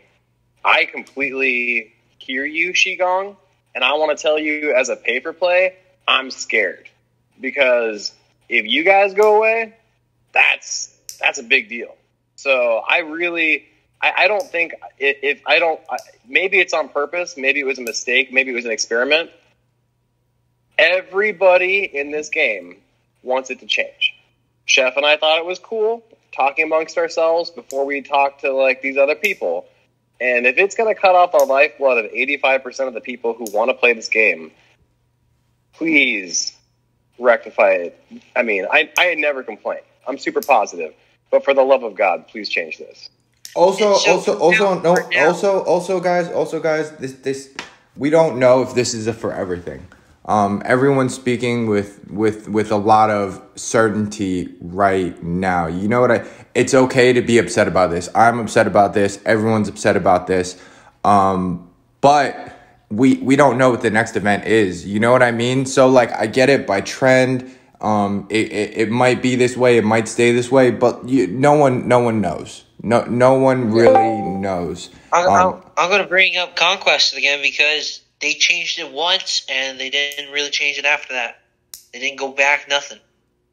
I completely hear you, Shigong, and I want to tell you, as a pay for play, I'm scared, because if you guys go away, that's a big deal. So I don't think maybe it's on purpose, maybe it was a mistake, maybe it was an experiment. Everybody in this game wants it to change. Chef and I thought it was cool talking amongst ourselves before we talked to like these other people. And if it's going to cut off the lifeblood of 85% of the people who want to play this game, please rectify it. I mean, I never complain. I'm super positive, but for the love of God, please change this. Also, guys, this we don't know if this is a forever thing. Everyone's speaking with a lot of certainty right now. You know what? It's okay to be upset about this. I'm upset about this. Everyone's upset about this. But we don't know what the next event is. You know what I mean? So like, I get it by trend. It might be this way. It might stay this way. But no one knows. No one really knows. I'm going to bring up Conquest again, because they changed it once and they didn't really change it after that. They didn't go back, nothing.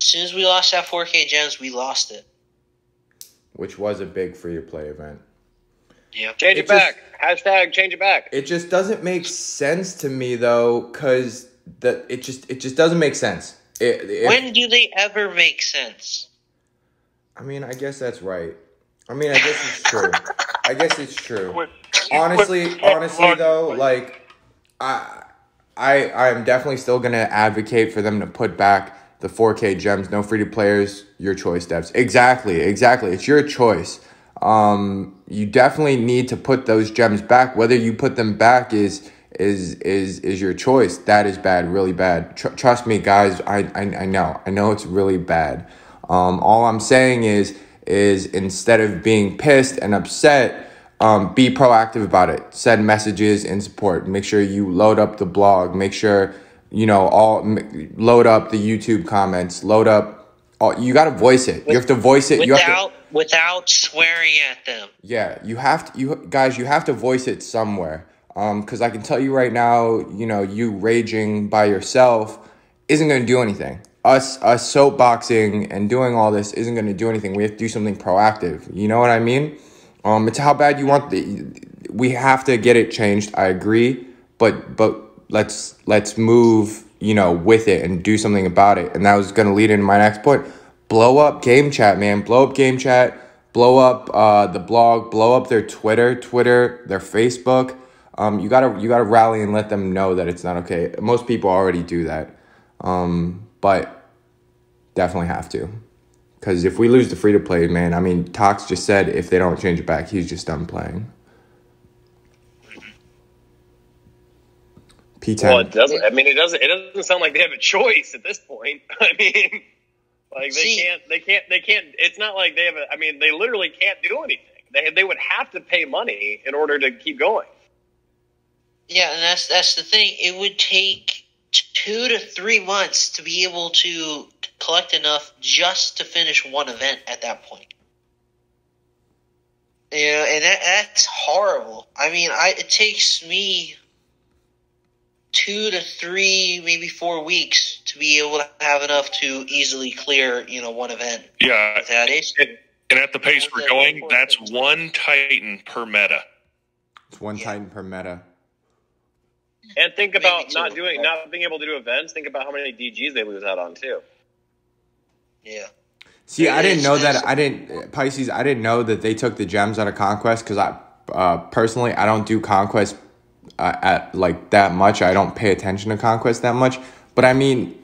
As soon as we lost that 4K gems, we lost it. Which was a big free-to-play event. Yeah. Change it back. Hashtag change it back. It just doesn't make sense to me, though, because it just doesn't make sense. When do they ever make sense? I mean, I guess that's right. I mean, I guess it's true. Honestly, though, like, I am definitely still going to advocate for them to put back the 4K gems. No free-to-players, your choice, devs. Exactly. It's your choice. You definitely need to put those gems back. Whether you put them back is your choice. That is bad, really bad. Trust me, guys. I know it's really bad. All I'm saying is instead of being pissed and upset, be proactive about it. Send messages in support. Make sure you load up the blog. Make sure load up the YouTube comments. Load up. You got to voice it. You have to voice it. Without swearing at them. Yeah, you have to. You have to voice it somewhere. Because I can tell you right now, you raging by yourself isn't going to do anything. Us soapboxing and doing all this isn't going to do anything. We have to do something proactive. You know what I mean? It's how bad you want we have to get it changed. I agree, but let's move, with it and do something about it. And that was going to lead into my next point. Blow up game chat, man. Blow up game chat. Blow up the blog. Blow up their Twitter, their Facebook. You gotta rally and let them know that it's not okay. Most people already do that, but definitely have to. Because if we lose the free-to-play, man, I mean, Tox just said if they don't change it back, he's just done playing. P10. Well, it doesn't. I mean, it doesn't sound like they have a choice at this point. I mean, like they can't. It's not like they have a. I mean, they literally can't do anything. They would have to pay money in order to keep going. Yeah, and that's the thing. It would take 2 to 3 months to be able to collect enough just to finish one event at that point. And that's horrible. I mean, it takes me 2 to 3, maybe 4 weeks to be able to have enough to easily clear, one event. Yeah. That is. And at the pace we're going, that's one Titan per meta. It's one Titan per meta. And think about not being able to do events. Think about how many DGs they lose out on too. Yeah. See, I didn't know that. Pisces, I didn't know that they took the gems out of Conquest because personally, I don't do Conquest at like that much. I don't pay attention to Conquest that much. But I mean,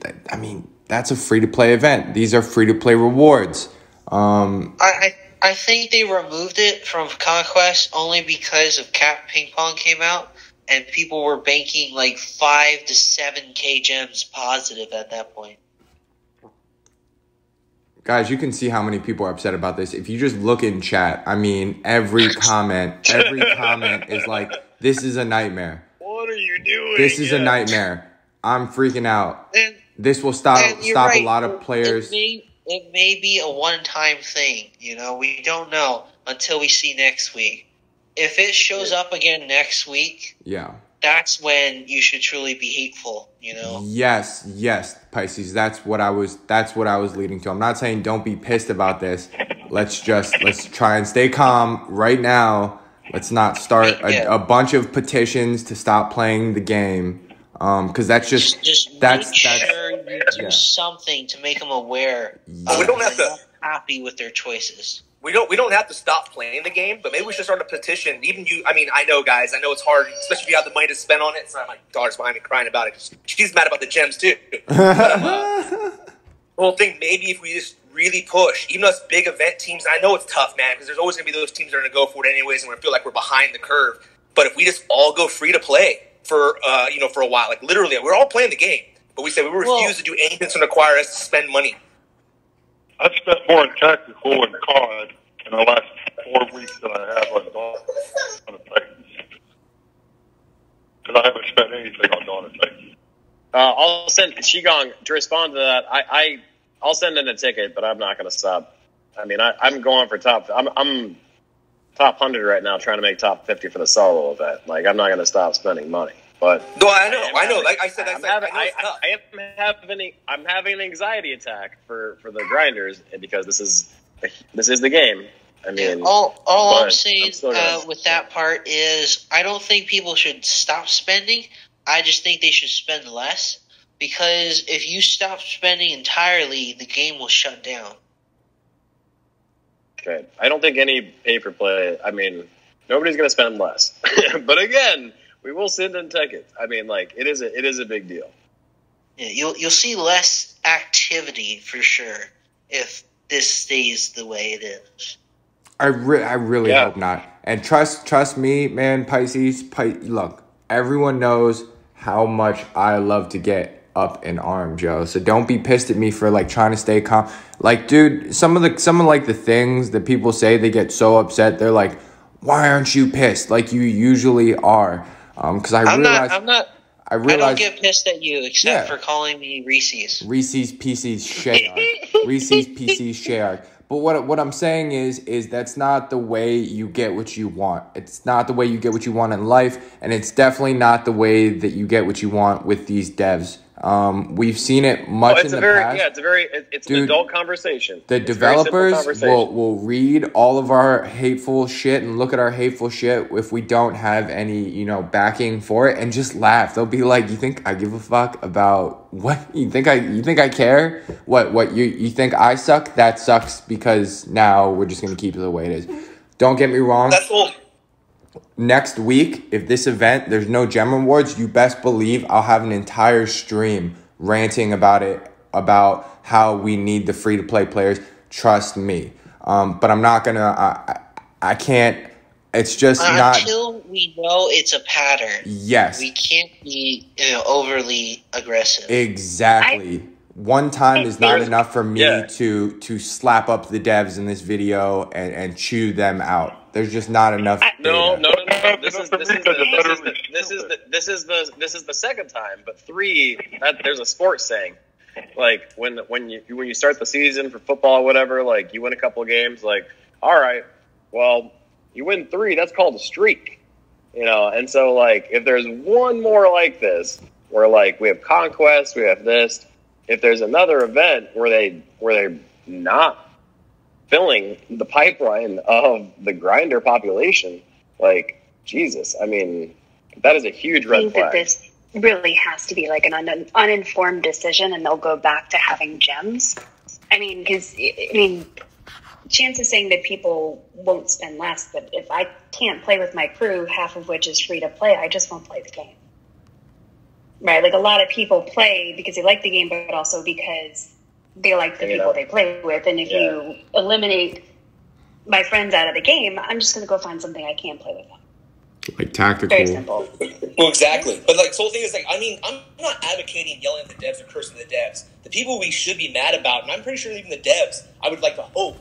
that's a free-to-play event. These are free-to-play rewards. I think they removed it from Conquest only because of Cap Ping Pong came out, and people were banking like 5 to 7K gems positive at that point. Guys, you can see how many people are upset about this. If you just look in chat, I mean, every comment is like, this is a nightmare. What are you doing? This is a nightmare. I'm freaking out. This will stop right. A lot of players. It may be a one-time thing, We don't know until we see next week. If it shows up again next week, that's when you should truly be hateful, Yes, Pisces. That's what I was leading to. I'm not saying don't be pissed about this. Let's try and stay calm right now. Let's not start a bunch of petitions to stop playing the game. Because that's just make sure you do something to make them aware. We don't have to happy with their choices. We don't have to stop playing the game, but maybe we should start a petition. Even you, I know, guys. I know it's hard, especially if you have the money to spend on it. It's not my daughter's behind me crying about it because she's mad about the gems too. But, whole thing, maybe if we just really push, even us big event teams. I know it's tough, man, because there's always going to be those teams that are going to go for it anyways, and we feel like we're behind the curve. But if we just all go free to play for a while, like literally, we're all playing the game, but we say we refuse to do anything that's going to require us to spend money. I've spent more on tactical and COD in the last 4 weeks than I have on the Titans. Because I haven't spent anything on Dawn of Titans. I'll send Qigong to respond to that. I'll send in a ticket, but I'm not going to stop. I mean, I'm going for top. I'm top 100 right now, trying to make top 50 for the solo event. Like, I'm not going to stop spending money. But no, I know. Like I said, I'm having an anxiety attack for the grinders because this is the game. I mean, all I'm saying with that part is I don't think people should stop spending. I just think they should spend less, because if you stop spending entirely, the game will shut down. Okay, I don't think any pay for play. I mean, nobody's going to spend less, but again, we will send in tickets. I mean, like it is a big deal. Yeah, you'll see less activity for sure if this stays the way it is. I really hope not. And trust me, man, Pisces. Look, everyone knows how much I love to get up in arms, yo. So don't be pissed at me for like trying to stay calm. Like, dude, some of the things that people say, they get so upset. They're like, "Why aren't you pissed like you usually are?" Because I don't get pissed at you except for calling me Reese's Pieces Shayard. Reese's Pieces Shayard. But what I'm saying is that's not the way you get what you want. It's not the way you get what you want in life, and it's definitely not the way that you get what you want with these devs. We've seen it much in the past. Yeah, it's an adult conversation. The developers will read all of our hateful shit and look at our hateful shit if we don't have any, backing for it, and just laugh. They'll be like, "You think I give a fuck about what? You think I care? What you think I suck? That sucks because now we're just gonna keep it the way it is." Don't get me wrong. That's all. Next week, if this event, there's no gem rewards, you best believe I'll have an entire stream ranting about it, about how we need the free-to-play players. Trust me. But I'm not going to... I can't... It's just not... Until we know it's a pattern. Yes. We can't be overly aggressive. Exactly. One time is not enough for me to slap up the devs in this video and chew them out. There's just not enough data. No. This is the second time, but 3. There's a sports saying, like when you start the season for football or whatever, like you win a couple of games, like all right, well you win 3, that's called a streak, And so like if there's one more like this, We're like, we have Conquest, we have this. If there's another event where they're not filling the pipeline of the grinder population, like, Jesus, I mean, that is a huge red flag. That this really has to be like an uninformed decision, and they'll go back to having gems. I mean, because Chance is saying that people won't spend less, but if I can't play with my crew, half of which is free to play, I just won't play the game. Right? Like, a lot of people play because they like the game, but also because they like the people they play with. And if you eliminate my friends out of the game, I'm just going to go find something I can play with them. Like tactical. Very simple. Well, exactly. But like, the whole thing is like, I mean, I'm not advocating yelling at the devs or cursing the devs. The people we should be mad about, and I'm pretty sure even the devs, I would like to hope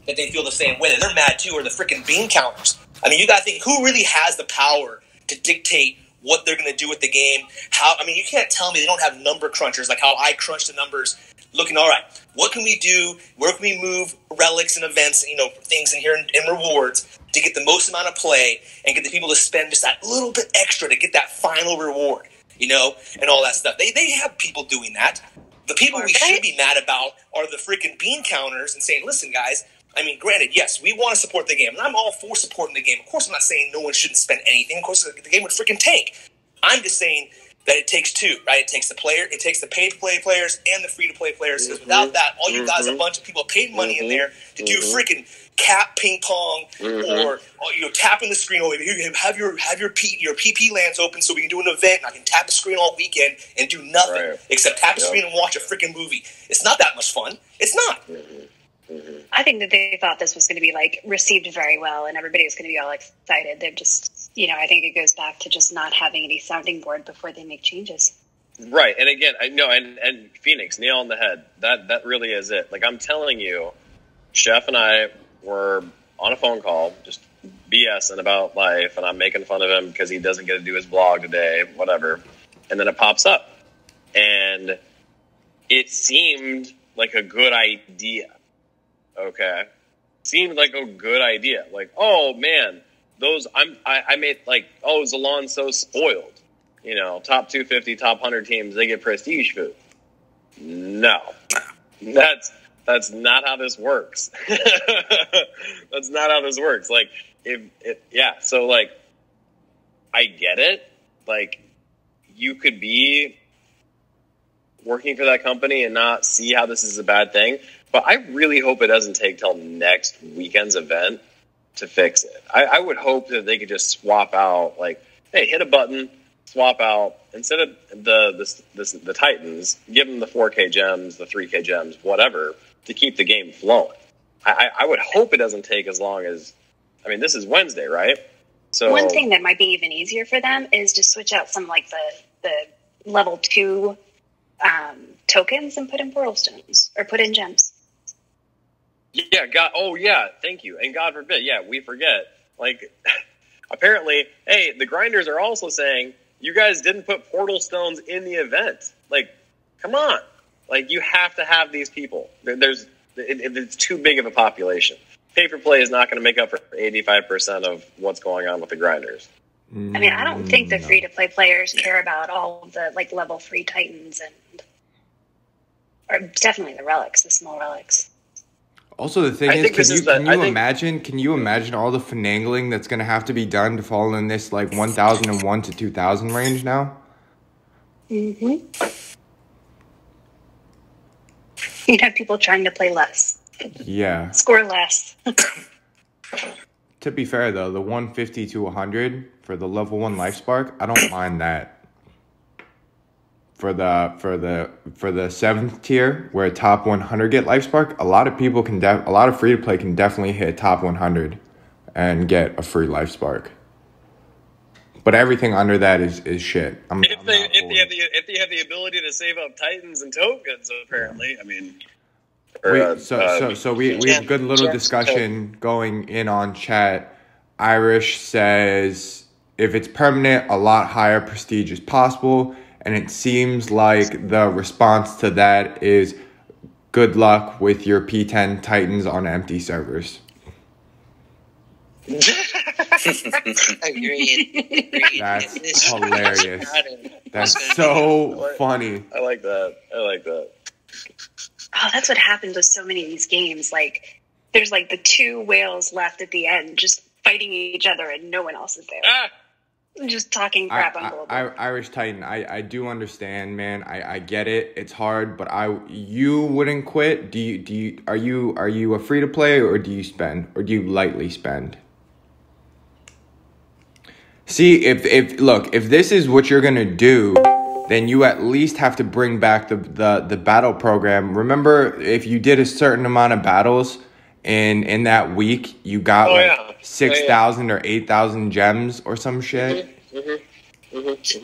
that they feel the same way. And they're mad too, are the freaking bean counters. I mean, you got to think, who really has the power to dictate what they're going to do with the game? You can't tell me they don't have number crunchers, like how I crunch the numbers, looking, all right, what can we do? Where can we move relics and events, things in here and rewards to get the most amount of play and get the people to spend just that little bit extra to get that final reward, and all that stuff. They have people doing that. The people we should be mad about are the freaking bean counters and saying, listen, guys, I mean, granted, yes, we want to support the game, and I'm all for supporting the game. Of course, I'm not saying no one shouldn't spend anything. Of course, the game would freaking tank. I'm just saying that it takes two, right? It takes the pay-to-play players and the free-to-play players. Because without that, all you got is a bunch of people paid money in there to do freaking cap ping pong or tapping the screen. Oh, you have your PP lands open so we can do an event, and I can tap the screen all weekend and do nothing except tap the screen and watch a freaking movie. It's not that much fun. It's not. I think that they thought this was going to be received very well, and everybody was going to be all excited. They're just, I think it goes back to just not having any sounding board before they make changes. Right, and again, I know, and Phoenix, nail on the head. That really is it. Like, I'm telling you, Chef and I were on a phone call, just BSing about life, and I'm making fun of him because he doesn't get to do his vlog today, whatever. And then it pops up, and it seemed like a good idea. Okay, seemed like a good idea. Like, oh man, I made Zalon's so spoiled. Top 250, top 100 teams, they get prestige food. No, that's not how this works. That's not how this works. So like, I get it. Like, you could be working for that company and not see how this is a bad thing. But I really hope it doesn't take till next weekend's event to fix it. I would hope that they could just swap out, like, hey, hit a button, swap out, instead of the Titans, give them the 4K gems, the 3K gems, whatever, to keep the game flowing. I would hope it doesn't take as long as, this is Wednesday, right? So one thing that might be even easier for them is just switch out some, like, the level 2 tokens and put in portal stones, or put in gems. Yeah, God. Oh, yeah. Thank you. And God forbid, we forget. Like, apparently, hey, the grinders are also saying you guys didn't put portal stones in the event. Like, come on. Like, you have to have these people. It's too big of a population. Pay-for-play is not going to make up for 85% of what's going on with the grinders. I don't think the free-to-play players care about all of the, level 3 Titans or definitely the relics, the small relics. Also, the thing is, can you imagine all the finagling that's going to have to be done to fall in this 1001 to 2000 range now? You'd have people trying to play less. Yeah. Score less. To be fair, though, the 150 to 100 for the level 1 life spark, I don't mind that. For the 7th tier, where top 100 get life spark, a lot of people a lot of free to play can definitely hit top 100 and get a free life spark. But everything under that is shit. If they have the ability to save up Titans and tokens, apparently, So we have a good little discussion going in on chat. Irish says if it's permanent, a lot higher prestige is possible. And it seems like the response to that is good luck with your P10 Titans on empty servers. Agreed. That's hilarious. That's so funny. I like that. Oh, that's what happens with so many of these games. Like, there's like the two whales left at the end, just fighting each other, and no one else is there. Just talking crap on global. Irish Titan, I do understand, man. I get it. It's hard, but you wouldn't quit. Are you a free to play, or do you spend, or do you lightly spend? See, if this is what you're gonna do, then you at least have to bring back the battle program. Remember, if you did a certain amount of battles in that week, you got 6,000 or 8,000 gems or some shit.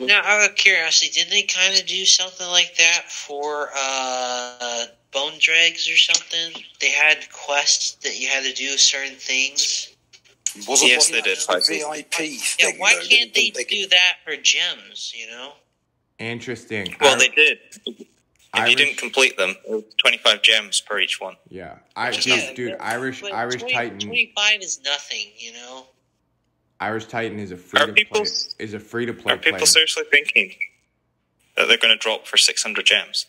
Now, out of curiosity, did they kind of do something like that for Bone Dregs or something? They had quests that you had to do certain things. Yes, they did. VIP thing. Yeah, why can't they do that for gems? You know. Interesting. Well, they did. If you didn't complete them, it was 25 gems per each one. Yeah, Irish Titan. 25 is nothing, you know. Irish Titan is a free to play. Are people seriously thinking that they're going to drop for 600 gems?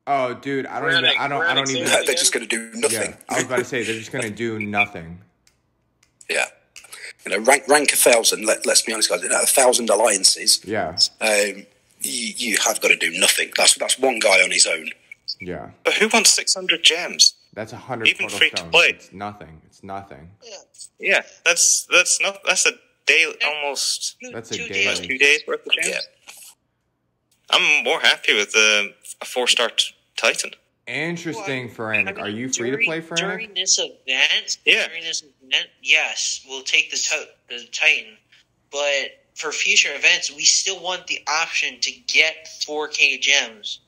Oh, dude, I don't even. They're just going to do nothing. Yeah, I was about to say they're just going to do nothing. Yeah, rank 1,000. Let's be honest, guys. 1,000 alliances. Yeah. You have got to do nothing. That's one guy on his own. Yeah. But who wants 600 gems? That's 100 even total free to stones. play. It's nothing. Yeah, that's a day almost. That's a 2 daily. days. 2 days worth of gems. Yeah. I'm more happy with a 4-star Titan. Interesting, Frank. Are you free to play, Frank? During this event, yes, we'll take the Titan. But for future events, we still want the option to get 4K gems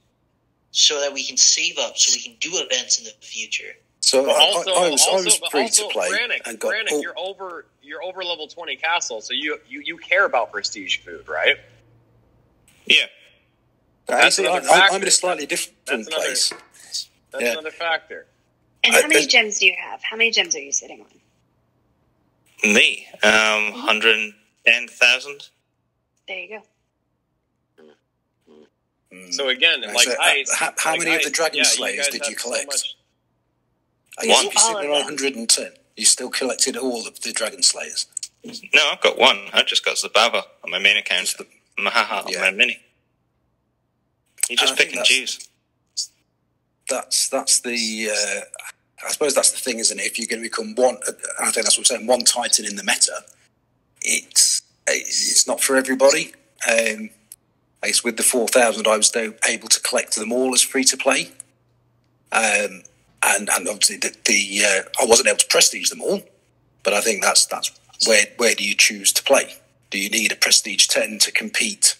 so that we can save up, so we can do events in the future. So I was free also, to play. Brannick, you're over level 20 castle, so you care about prestige food, right? Yeah. I'm in a slightly different place. That's another factor. And how many gems do you have? How many gems are you sitting on? Me, 110,000. There you go. So again, how many of the Dragon Slayers did you collect? You said there are 110. You still collected all of the Dragon Slayers? No, I've got one. I just got Zabava on my main account, Mahaha on my mini. You just pick and choose. That's the. I suppose that's the thing, isn't it? If you're going to become one, I think that's what I'm saying. One Titan in the meta, it's not for everybody. I guess with the 4,000, I was able to collect them all as free to play, and obviously I wasn't able to prestige them all. But I think that's where do you choose to play? Do you need a prestige 10 to compete,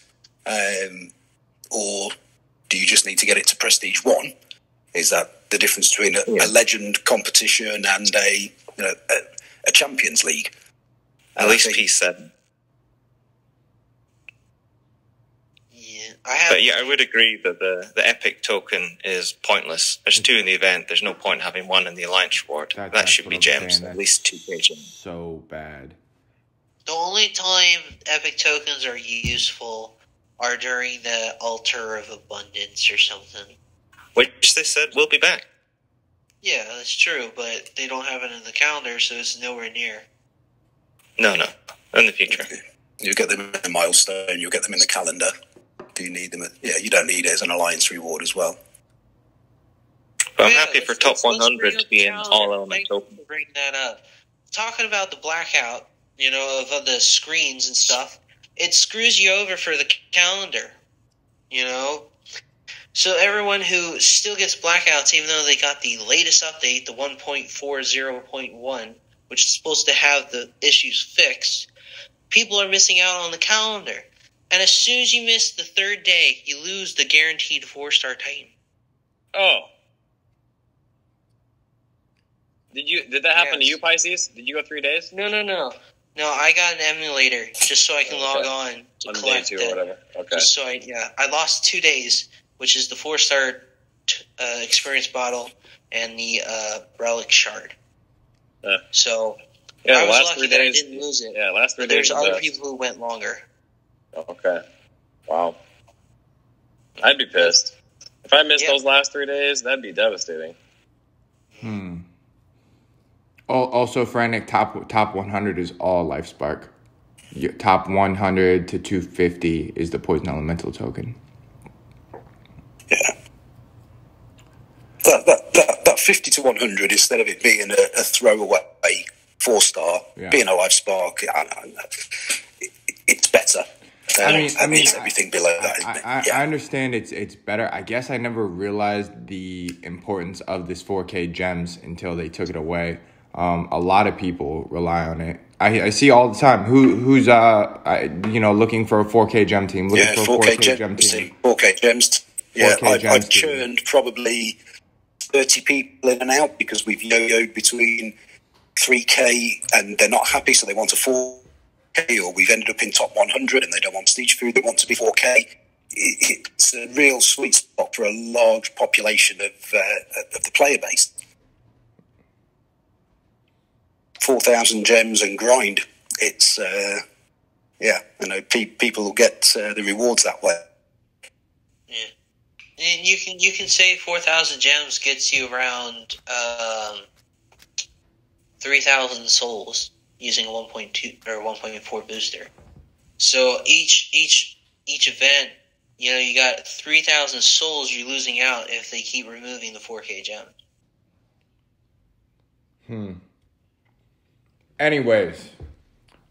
or do you just need to get it to prestige 1? Is that the difference between a legend competition and a Champions League? At least P7. Yeah, I would agree that the Epic token is pointless. There's 2 in the event. There's no point having 1 in the Alliance reward. That should be gems. At least 2 gems. So bad. The only time Epic tokens are useful are during the Altar of Abundance or something. Which they said will be back. Yeah, that's true, but they don't have it in the calendar, so it's nowhere near. No, in the future. You get them in a milestone, you get them in the calendar. Do you need them? You don't need it as an Alliance reward as well. But I'm happy for top 100 to be in all element token. Bring that up. Talking about the blackout, of the screens and stuff, it screws you over for the calendar, So everyone who still gets blackouts, even though they got the latest update, the 1.40.1, which is supposed to have the issues fixed, people are missing out on the calendar. And as soon as you miss the 3rd day, you lose the guaranteed 4-star Titan. Oh. Did that happen to you, Pisces? Did you go 3 days? No. No, I got an emulator just so I can log on to collect it. Or whatever. Okay. Just so I lost 2 days, which is the 4-star experience bottle and the Relic shard. So I was lucky that I didn't lose it. Yeah, last 3 days. There's other people who went longer. Okay. Wow. I'd be pissed. If I missed those last 3 days, that'd be devastating. Also, Frantic, top 100 is all Life Spark. Top 100 to 250 is the Poison Elemental token. Yeah. That 50 to 100, instead of it being a throwaway 4-star, being a Life Spark, it's better. I mean, everything below that. I understand it's better. I guess I never realized the importance of this 4K gems until they took it away. A lot of people rely on it. I see all the time who's looking for a 4K gem team. Looking for a 4K gem team. 4K gems. Yeah, 4K gems I've churned probably 30 people in and out because we've yo-yoed between 3K and they're not happy, so they want a 4K, or we've ended up in top 100 and they don't want siege food, they want to be 4K. It's a real sweet spot for a large population of the player base. 4,000 gems and grind. It's people will get the rewards that way. Yeah, and you can say 4,000 gems gets you around 3,000 souls using a 1.2 or 1.4 booster. So each event, you got 3,000 souls you're losing out if they keep removing the 4K gem. Anyways,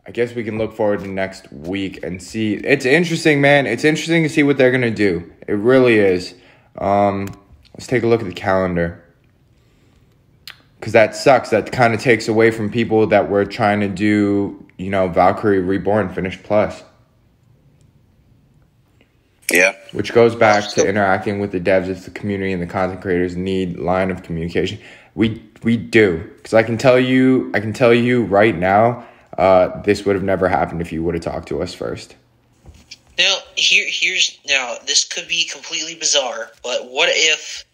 I guess we can look forward to next week and see. It's interesting, man. It's interesting to see what they're going to do. It really is. Let's take a look at the calendar. Because that sucks. That kind of takes away from people that were trying to do, Valkyrie Reborn Finish Plus. Yeah. Which goes back to interacting with the devs. If the community and the content creators need line of communication. We do, because I can tell you right now, this would have never happened if you would have talked to us first. Now, here's this could be completely bizarre, but what if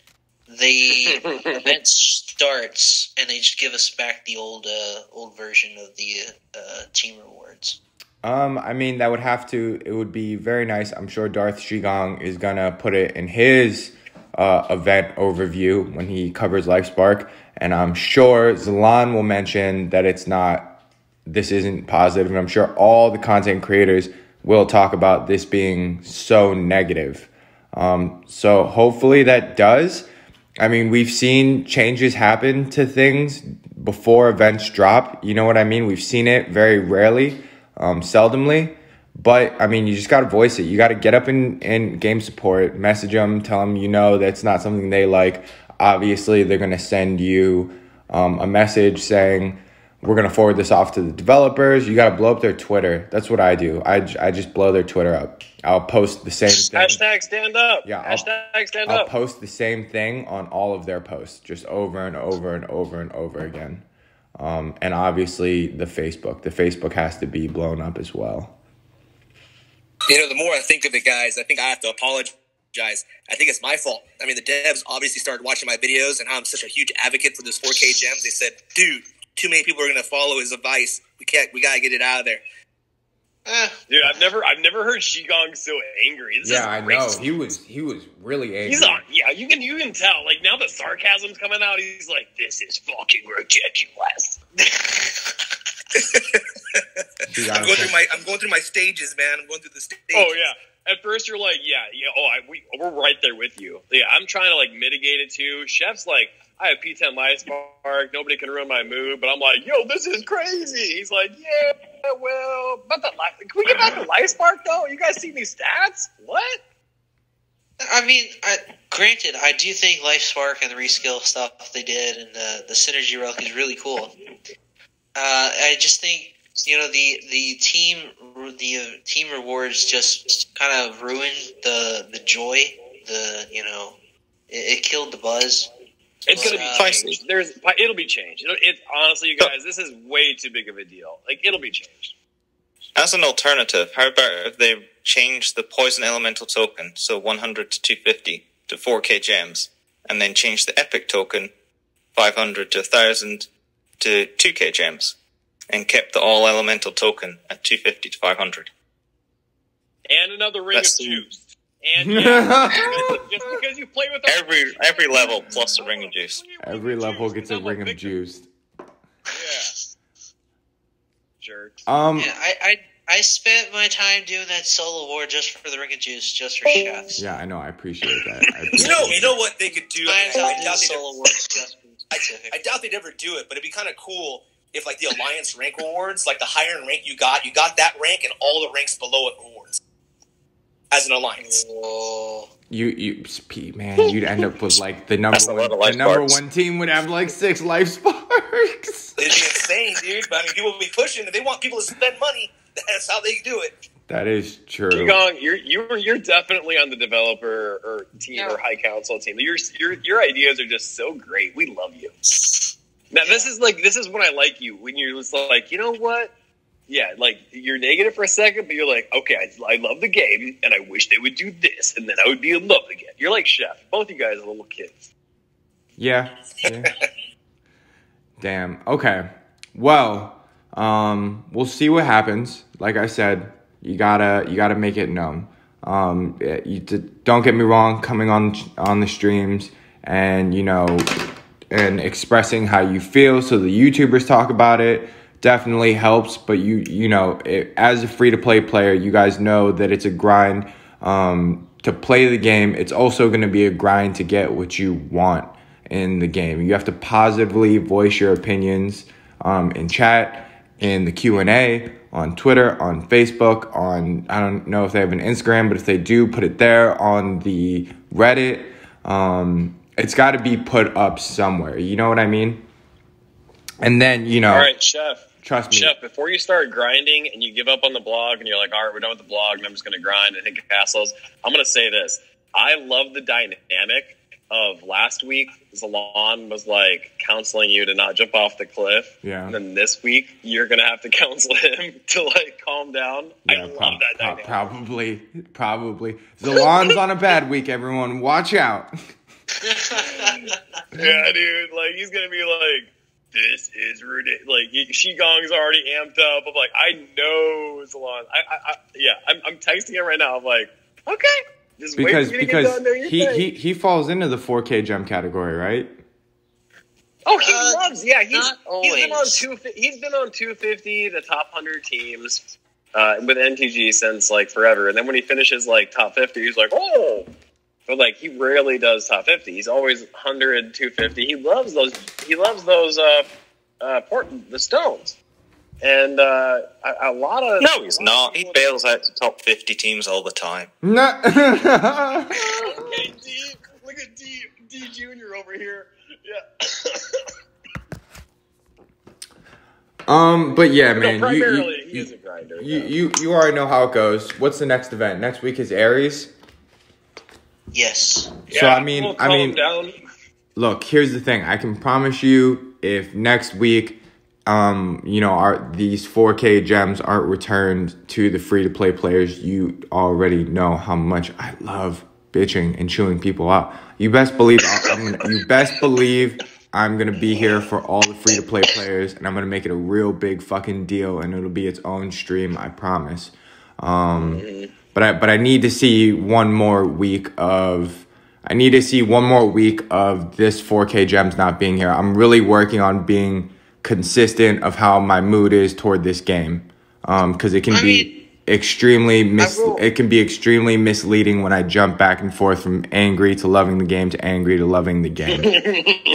the event starts and they just give us back the old version of the team rewards? That would have to. It would be very nice. I'm sure Darth Shigong is gonna put it in his event overview when he covers Life Spark, and I'm sure Zalan will mention that this isn't positive, and I'm sure all the content creators will talk about this being so negative. So hopefully that does. We've seen changes happen to things before events drop. You know what I mean? We've seen it very rarely, seldomly. But, you just got to voice it. You got to get up in game support, message them, tell them, that's not something they like. Obviously, they're going to send you a message saying, we're going to forward this off to the developers. You got to blow up their Twitter. That's what I do. I just blow their Twitter up. I'll post the same thing. Hashtag stand up. Yeah, Hashtag stand up. I'll post the same thing on all of their posts, just over and over and over and over again. And obviously, the Facebook has to be blown up as well. The more I think of it, guys, I think I have to apologize. I think it's my fault. The devs obviously started watching my videos and how I'm such a huge advocate for this 4K gems. They said, dude, too many people are going to follow his advice. We got to get it out of there. Dude, I've never heard Shigong so angry. I know. He was really angry. He's on. Yeah, you can tell. Like, now the sarcasm's coming out, he's like, this is fucking ridiculous. I'm going through my stages, man. I'm going through the stages. Oh yeah. At first you're like, we're right there with you. Yeah, I'm trying to mitigate it too. Chef's like, I have P10 Life Spark. Nobody can ruin my mood. But I'm like, yo, this is crazy. He's like, yeah, well, but can we get back to Life Spark though? You guys see these stats? What? Granted, I do think Life Spark and the reskill stuff they did and the Synergy Relic is really cool. I just think the team rewards just kind of ruined the joy. It killed the buzz. It's gonna be changed. It'll be changed. It's honestly, you guys, this is way too big of a deal. It'll be changed. As an alternative, how about if they change the Poison Elemental token, so 100 to 250 to 4K gems, and then change the Epic token 500 to 1,000 to 2K gems, and kept the All Elemental token at 250 to 500. And another ring of juice. And just because you play with every level plus a ring of juice. Every level gets a ring of juice. Yeah. Jerks. I spent my time doing that solo war just for the ring of juice, just for chefs. Yeah, I know. I appreciate that. You know what they could do? I doubt they'd ever do it, but it'd be kind of cool if, like, the Alliance rank rewards, like the higher rank you got that rank and all the ranks below it rewards as an Alliance. Whoa. You'd end up with like the number one team would have like 6 life sparks. It'd be insane, dude. But I mean, people would be pushing. If they want people to spend money, that's how they do it. That is true. Qigong, you're definitely on the developer or team or high council team. Your ideas are just so great. We love you. Now this is when I like you, when you're just like, you know what? Yeah, like you're negative for a second, but you're like, okay, I love the game, and I wish they would do this, and then I would be in love again. You're like Chef. Both you guys are little kids. Yeah. Damn. Okay. Well, we'll see what happens. Like I said, you gotta make it known. Don't get me wrong, coming on the streams and and expressing how you feel so the YouTubers talk about it definitely helps. But as a free-to-play player, you guys know that it's a grind to play the game. It's also going to be a grind to get what you want in the game. You have to positively voice your opinions in chat, in the Q&A, on Twitter, on Facebook, I don't know if they have an Instagram, but if they do, put it there, on the Reddit. It's got to be put up somewhere. You know what I mean? And then, All right, Chef. Trust me. Chef, before you start grinding and you give up on the blog and you're like, all right, we're done with the blog and I'm just going to grind and hit castles, I'm going to say this. I love the dynamic of last week. Zalon was like counseling you to not jump off the cliff. Yeah. And then this week, you're going to have to counsel him to like calm down. Yeah, I love that dynamic. Probably. Zalon's on a bad week, everyone. Watch out. Yeah, dude. Like, he's going to be like, this is ridiculous. Like, Qigong's already amped up. I'm like, I know Zalon. I'm texting him right now. I'm like, okay. Just because get done there, he falls into the 4K gem category, right? Oh, he loves. Yeah, he's been on 250, the top 100 teams with NTG since like forever. And then when he finishes like top 50, he's like, oh. But like he rarely does top 50. He's always 100, 250. He loves those. The stones. And a lot of... No, he's not. He bails out to top 50 teams all the time. No. Okay, D. Look at D Jr. over here. Yeah. But yeah, man. Primarily, he is a grinder. You already know how it goes. What's the next event? Next week is Aries? Yes. So, I mean, look, here's the thing. I can promise you if next week... these 4K gems aren't returned to the free-to-play players, you already know how much I love bitching and chewing people out. You best believe I'm gonna be here for all the free-to-play players, and I'm gonna make it a real big fucking deal, and it'll be its own stream, I promise. But I need to see one more week of this 4K gems not being here. I'm really working on being consistent of how my mood is toward this game, because it can be extremely misleading when I jump back and forth from angry to loving the game to angry to loving the game.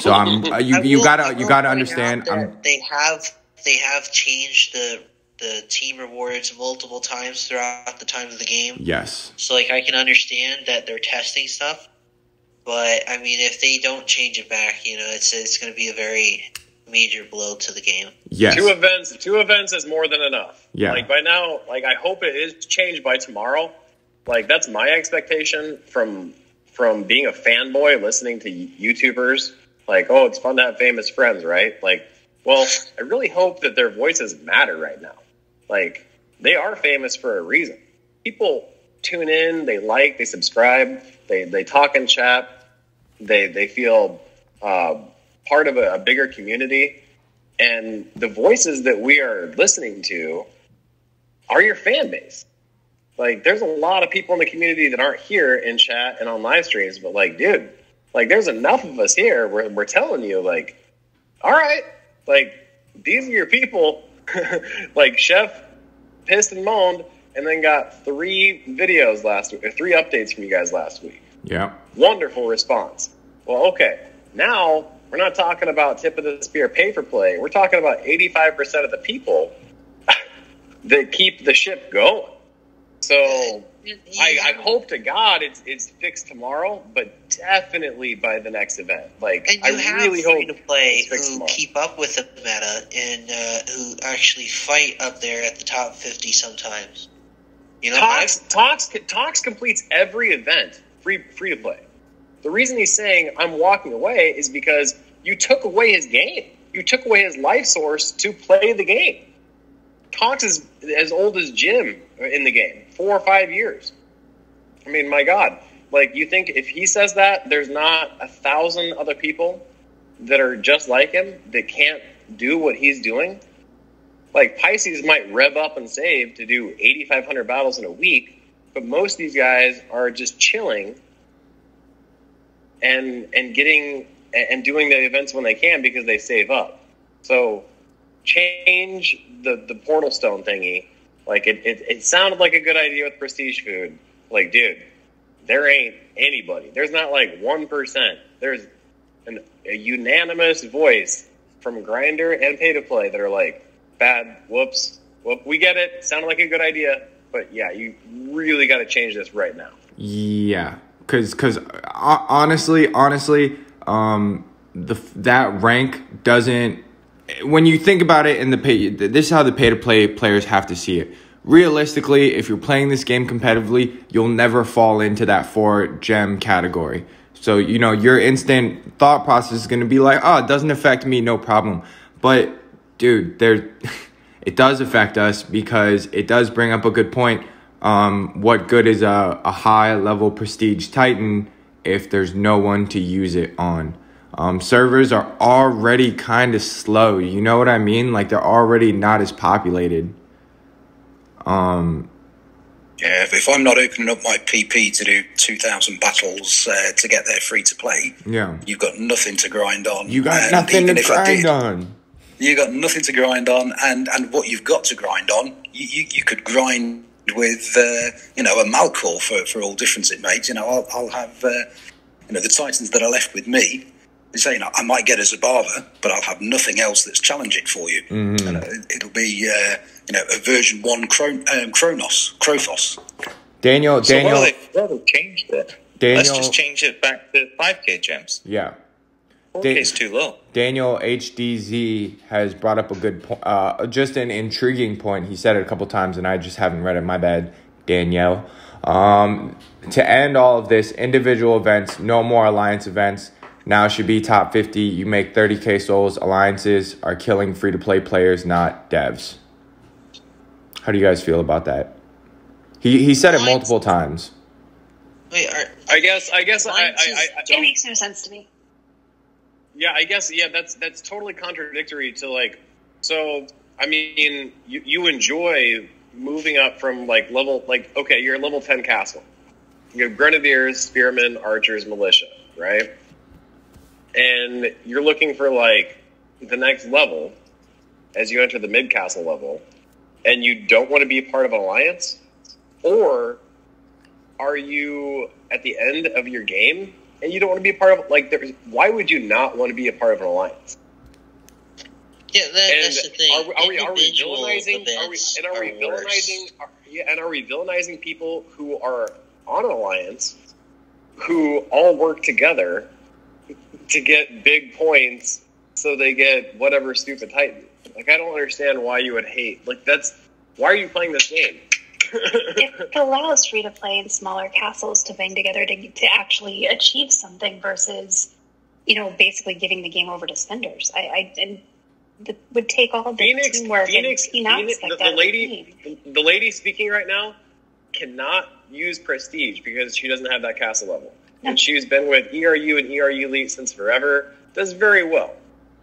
So you gotta understand. They have changed the team rewards multiple times throughout the time of the game. Yes. So like I can understand that they're testing stuff, but I mean if they don't change it back, it's going to be a very major blow to the game. Yes. Two events is more than enough. Yeah. Like by now, like I hope it is changed by tomorrow. Like that's my expectation from being a fanboy listening to YouTubers. Like, oh, it's fun to have famous friends, right? Like, well, I really hope that their voices matter right now. Like, they are famous for a reason. People tune in, they subscribe, they talk in chat, they feel part of a bigger community, and the voices that we are listening to are your fan base. Like, there's a lot of people in the community that aren't here in chat and on live streams, but like, dude, like, there's enough of us here where we're telling you, like, all right, like, these are your people. Like, Chef pissed and moaned and then got 3 videos last week, or 3 updates from you guys last week. Yeah. Wonderful response. Well, okay, now we're not talking about tip of the spear pay for play. We're talking about 85% of the people that keep the ship going. So I hope to God it's fixed tomorrow, but definitely by the next event. Like, and you I have really hope free to play it's fixed who tomorrow. keep up with the meta and who actually fight up there at the top 50 sometimes. You know, Tox completes every event free to play. The reason he's saying I'm walking away is because you took away his game. You took away his life source to play the game. Tox is as old as Jim in the game, 4 or 5 years. I mean, my God. Like, you think if he says that, there's not 1,000 other people that are just like him that can't do what he's doing? Like, Pisces might rev up and save to do 8,500 battles in a week, but most of these guys are just chilling and doing the events when they can because they save up. So change the portal stone thingy. Like, it sounded like a good idea with prestige food. Like, dude, there ain't anybody. There's not like 1%. There's a unanimous voice from Grindr and Pay to Play that are like, bad, whoops, we get it. Sounded like a good idea, but yeah, you really got to change this right now. Yeah, because honestly, that rank doesn't. When you think about it, this is how the pay-to-play players have to see it. Realistically, if you're playing this game competitively, you'll never fall into that 4-gem category. So, you know, your instant thought process is going to be like, oh, it doesn't affect me, no problem. But, dude, it does affect us because it does bring up a good point. What good is a high-level prestige Titan if there's no one to use it on? Servers are already kind of slow. You know what I mean? Like, they're already not as populated. Yeah, if I'm not opening up my PP to do 2,000 battles to get there free to play, yeah, you've got nothing to grind on. You got nothing to grind on. You got nothing to grind on, and what you've got to grind on, you could grind with a Malcor for all difference it makes. I'll have the Titans that are left with me. They say, I might get a Zabava, but I'll have nothing else that's challenging for you. Mm-hmm. It'll be a version 1 Krophos. Daniel. Well, they changed it. Let's just change it back to 5k gems. Yeah. 4k is too low. Daniel HDZ has brought up a good point, just an intriguing point. He said it a couple times, and I just haven't read it. My bad, Danielle. To end all of this, individual events, no more alliance events. Now should be top 50. You make 30k souls. Alliances are killing free-to-play players, not devs. How do you guys feel about that? He said it multiple times. Wait, I guess it makes no sense to me. Yeah, I guess, that's totally contradictory to, like, so, I mean, you enjoy moving up from, like, level, like, okay, you're a level 10 castle. You have Grenadiers, Spearmen, Archers, Militia, right? And you're looking for, like, the next level as you enter the mid-castle level, and you don't want to be a part of an alliance? Or are you at the end of your game and you don't want to be a part of, like, why would you not want to be a part of an alliance? Yeah, that's the thing. Are we villainizing people who are on an alliance who all work together to get big points so they get whatever stupid Titan? Like, I don't understand why you would hate. Like, why are you playing this game? It allows free to play in smaller castles to bang together to actually achieve something versus, basically giving the game over to spenders. It would take all of the teamwork and team aspect out of the game. The lady speaking right now cannot use prestige because she doesn't have that castle level. No. And she's been with ERU and ERU Elite since forever. Does very well.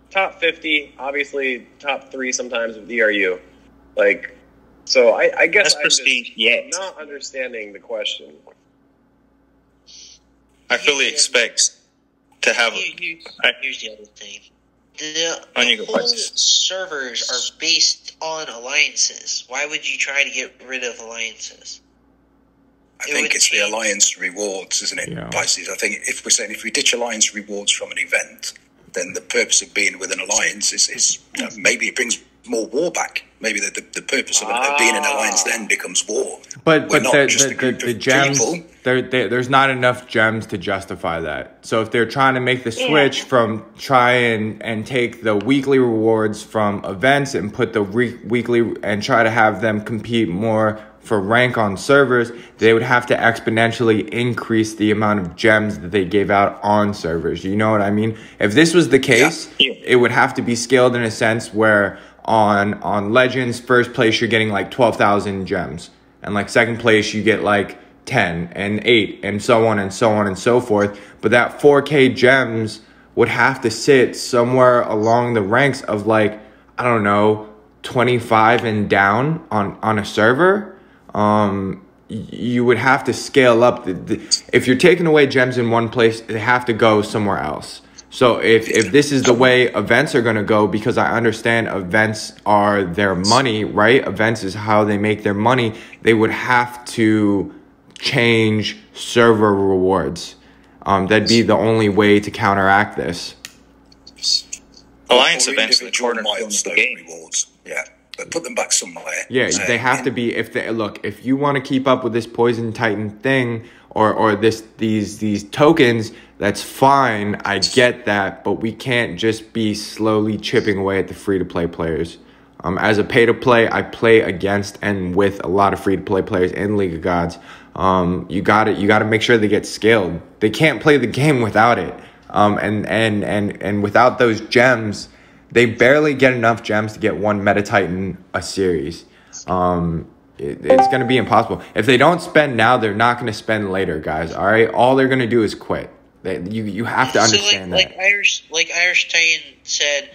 Top 50, obviously top 3 sometimes with ERU. Like, So I guess That's prestige yet. not understanding the question. I fully expect to have. Here's the other thing. The go whole first. servers are based on alliances. Why would you try to get rid of alliances? I think it's the alliance rewards, isn't it, Pisces? I think if we ditch alliance rewards from an event, then the purpose of being with an alliance is maybe it brings more war back. Maybe the purpose of being an alliance then becomes war. But the gems, there's not enough gems to justify that. So if they're trying to make the switch from try and take the weekly rewards from events and put the weekly and try to have them compete more for rank on servers, they would have to exponentially increase the amount of gems that they gave out on servers. You know what I mean? If this was the case, it would have to be scaled in a sense where on Legends, first place you're getting like 12,000 gems, and like second place you get like 10 and 8 and so on and so on and so forth. But that 4K gems would have to sit somewhere along the ranks of like, I don't know, 25 and down on a server. You would have to scale up. If you're taking away gems in one place, they have to go somewhere else. So if this is the way events are going to go, because I understand events are their money, right? Events is how they make their money. They would have to change server rewards. That'd be the only way to counteract this. Alliance events are the cornerstone of the game. Rewards. Yeah. But put them back somewhere. Yeah, they have to be. If you want to keep up with this Poison Titan thing or these tokens, that's fine. I get that, but we can't just be slowly chipping away at the free-to-play players. As a pay-to-play, I play against and with a lot of free-to-play players in League of Gods. You got to make sure they get scaled. They can't play the game without it. And without those gems, they barely get enough gems to get one Meta Titan a series. It's going to be impossible. If they don't spend now, they're not going to spend later, guys. All right? All they're going to do is quit. You have to understand that. Like Irish Titan said,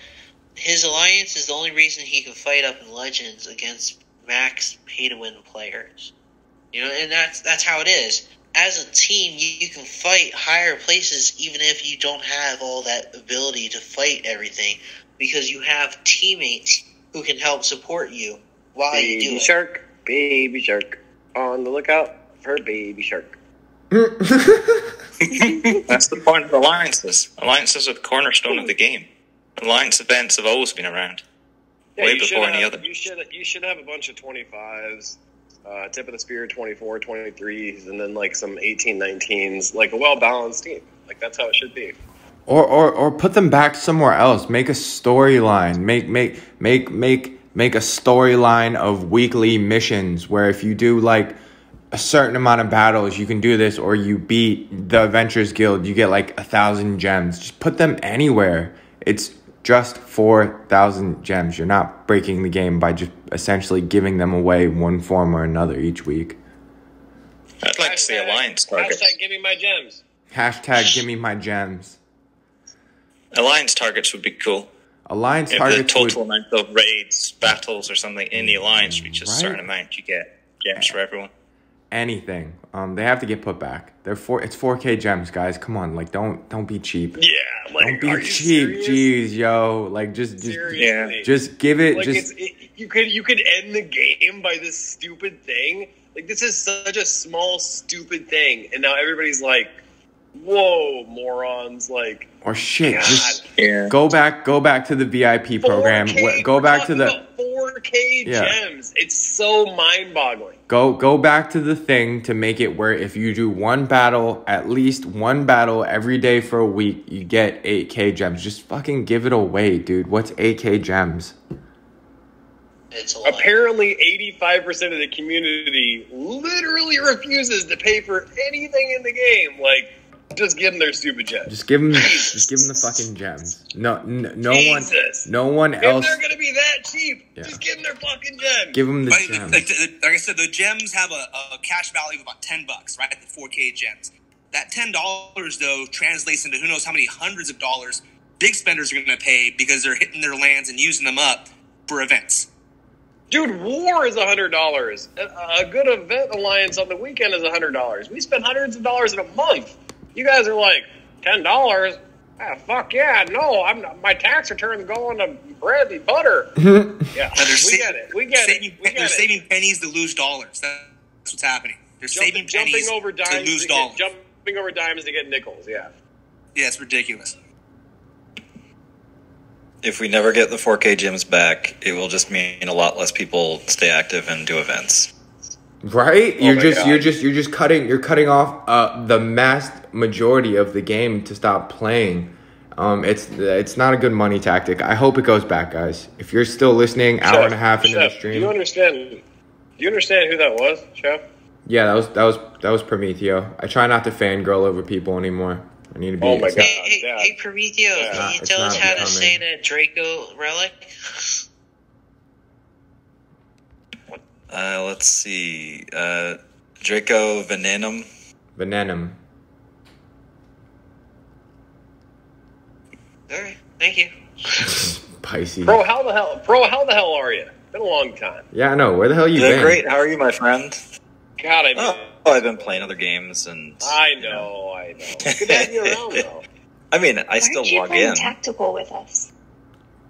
his alliance is the only reason he can fight up in Legends against max pay-to-win players. You know, and that's how it is. As a team, you can fight higher places even if you don't have all that ability to fight everything, because you have teammates who can help support you while you do it. Baby shark, on the lookout for baby shark. That's the point of alliances. Alliances are the cornerstone of the game. Alliance events have always been around, way before any other. You should have a bunch of 25s, tip of the spear 24, 23s, and then like some 18, 19s, like a well-balanced team. Like that's how it should be. Or put them back somewhere else. Make a storyline. Make a storyline of weekly missions where if you do like a certain amount of battles, you can do this, or you beat the Adventurers Guild, you get like 1,000 gems. Just put them anywhere. It's just 4,000 gems. You're not breaking the game by just essentially giving them away one form or another each week. I'd like to see alliance targets. Hashtag give me my gems. Hashtag give me my gems. Alliance targets would be cool. Alliance if targets the total amount of raids, battles, or something in the alliance reaches a certain amount, you get gems for everyone. Anything. They have to get put back. It's 4K gems, guys. Come on, like don't be cheap. Yeah, like don't be cheap. Jeez, yo, like just give it. Like just you could end the game by this stupid thing. Like this is such a small stupid thing, and now everybody's like, "Whoa, morons!" Like, or shit. God. Just go back to the VIP program. Go back to the 4K gems. It's so mind-boggling. Go back to the thing to make it where if you do one battle, at least one battle every day for a week, you get 8K gems. Just fucking give it away, dude. What's 8K gems? It's a lot. Apparently, 85% of the community literally refuses to pay for anything in the game. Like, just give them their stupid gems. Just give them the fucking gems. No one else. If they're gonna be that cheap, just give them their fucking gems. Give them the gems. Like I said, the gems have a cash value of about $10, right? The 4K gems. That $10 though translates into who knows how many hundreds of dollars big spenders are going to pay because they're hitting their lands and using them up for events. Dude, war is $100. A good event alliance on the weekend is $100. We spend hundreds of dollars in a month. You guys are like, $10? Ah, fuck yeah, no, my tax return's going to bread and butter. Yeah, we get it. They're saving pennies to lose dollars. That's what's happening. They're saving pennies to lose dollars. Jumping over dimes to get nickels, yeah. Yeah, it's ridiculous. If we never get the 4K gyms back, it will just mean a lot less people stay active and do events. Right? You're cutting off the mass majority of the game to stop playing. It's not a good money tactic. I hope it goes back, guys. If you're still listening, hour and a half into the stream. Do you understand who that was, Chef? Yeah, that was Prometheo. I try not to fangirl over people anymore. I need to be. Oh my god! Hey, Prometheo, can you tell us how to say that Draco Relic? Let's see. Draco Venenum. Venenum. Alright, thank you. Pisces. Pro, how the hell are you? Been a long time. Yeah, I know. Where the hell you been? Great. How are you, my friend? God, I've been playing other games and. I know. Good to have you around, though. I mean, I still log in. Why aren't you playing tactical with us?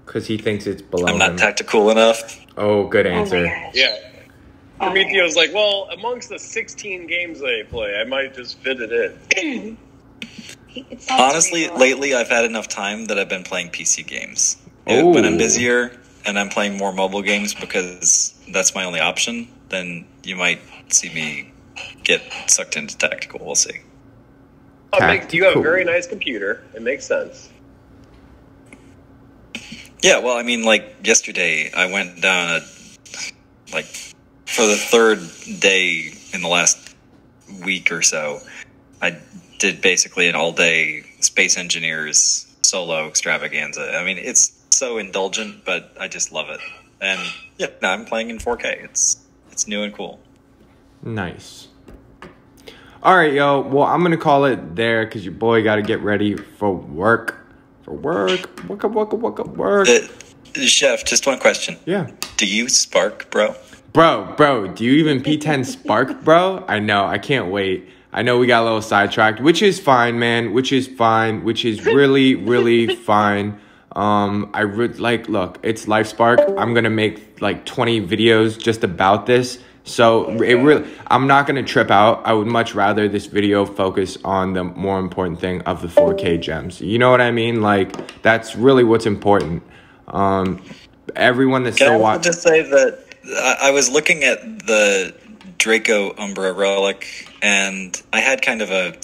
Because he thinks it's below I'm not him. tactical enough. Oh, good answer. Oh my gosh. Yeah. Prometheo's like, well, amongst the 16 games they play, I might just fit it in. Honestly, lately I've had enough time that I've been playing PC games. When I'm busier and I'm playing more mobile games because that's my only option, then you might see me get sucked into tactical. We'll see. You have a very nice computer. It makes sense. Yeah, well, I mean, like, yesterday I went down for the third day in the last week or so, I did basically an all-day Space Engineers solo extravaganza. I mean, it's so indulgent, but I just love it. And yeah, now I'm playing in 4K. It's new and cool. Nice. All right, yo. Well, I'm going to call it there because your boy got to get ready for work. Work. Chef, just one question. Yeah. Do you spark, bro? Bro, do you even P10 spark, bro? I know. I can't wait. I know we got a little sidetracked, which is fine, man. Which is really, really fine. Look, it's LifeSpark. I'm going to make like 20 videos just about this. So I'm not going to trip out. I would much rather this video focus on the more important thing of the 4K gems. You know what I mean? Like, that's really what's important. Everyone that's still watching. Just say that I was looking at the Draco Umbra Relic, and I had kind of a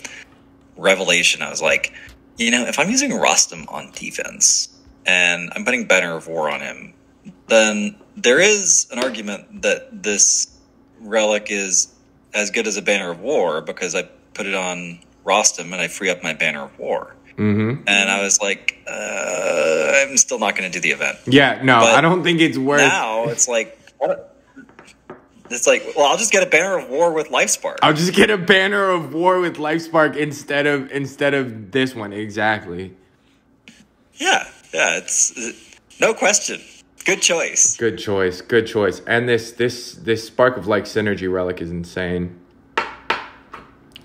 revelation. I was like, if I'm using Rostam on defense, and I'm putting Banner of War on him, then there is an argument that this Relic is as good as a Banner of War because I put it on Rostam and I free up my Banner of War. Mm-hmm. And I was like, I'm still not going to do the event. Yeah, no, but I don't think it's worth. Now it's like, well, I'll just get a Banner of War with LifeSpark. I'll just get a Banner of War with LifeSpark instead of this one. Exactly. Yeah, it's no question. Good choice. Good choice. And this Spark of Like Synergy Relic is insane.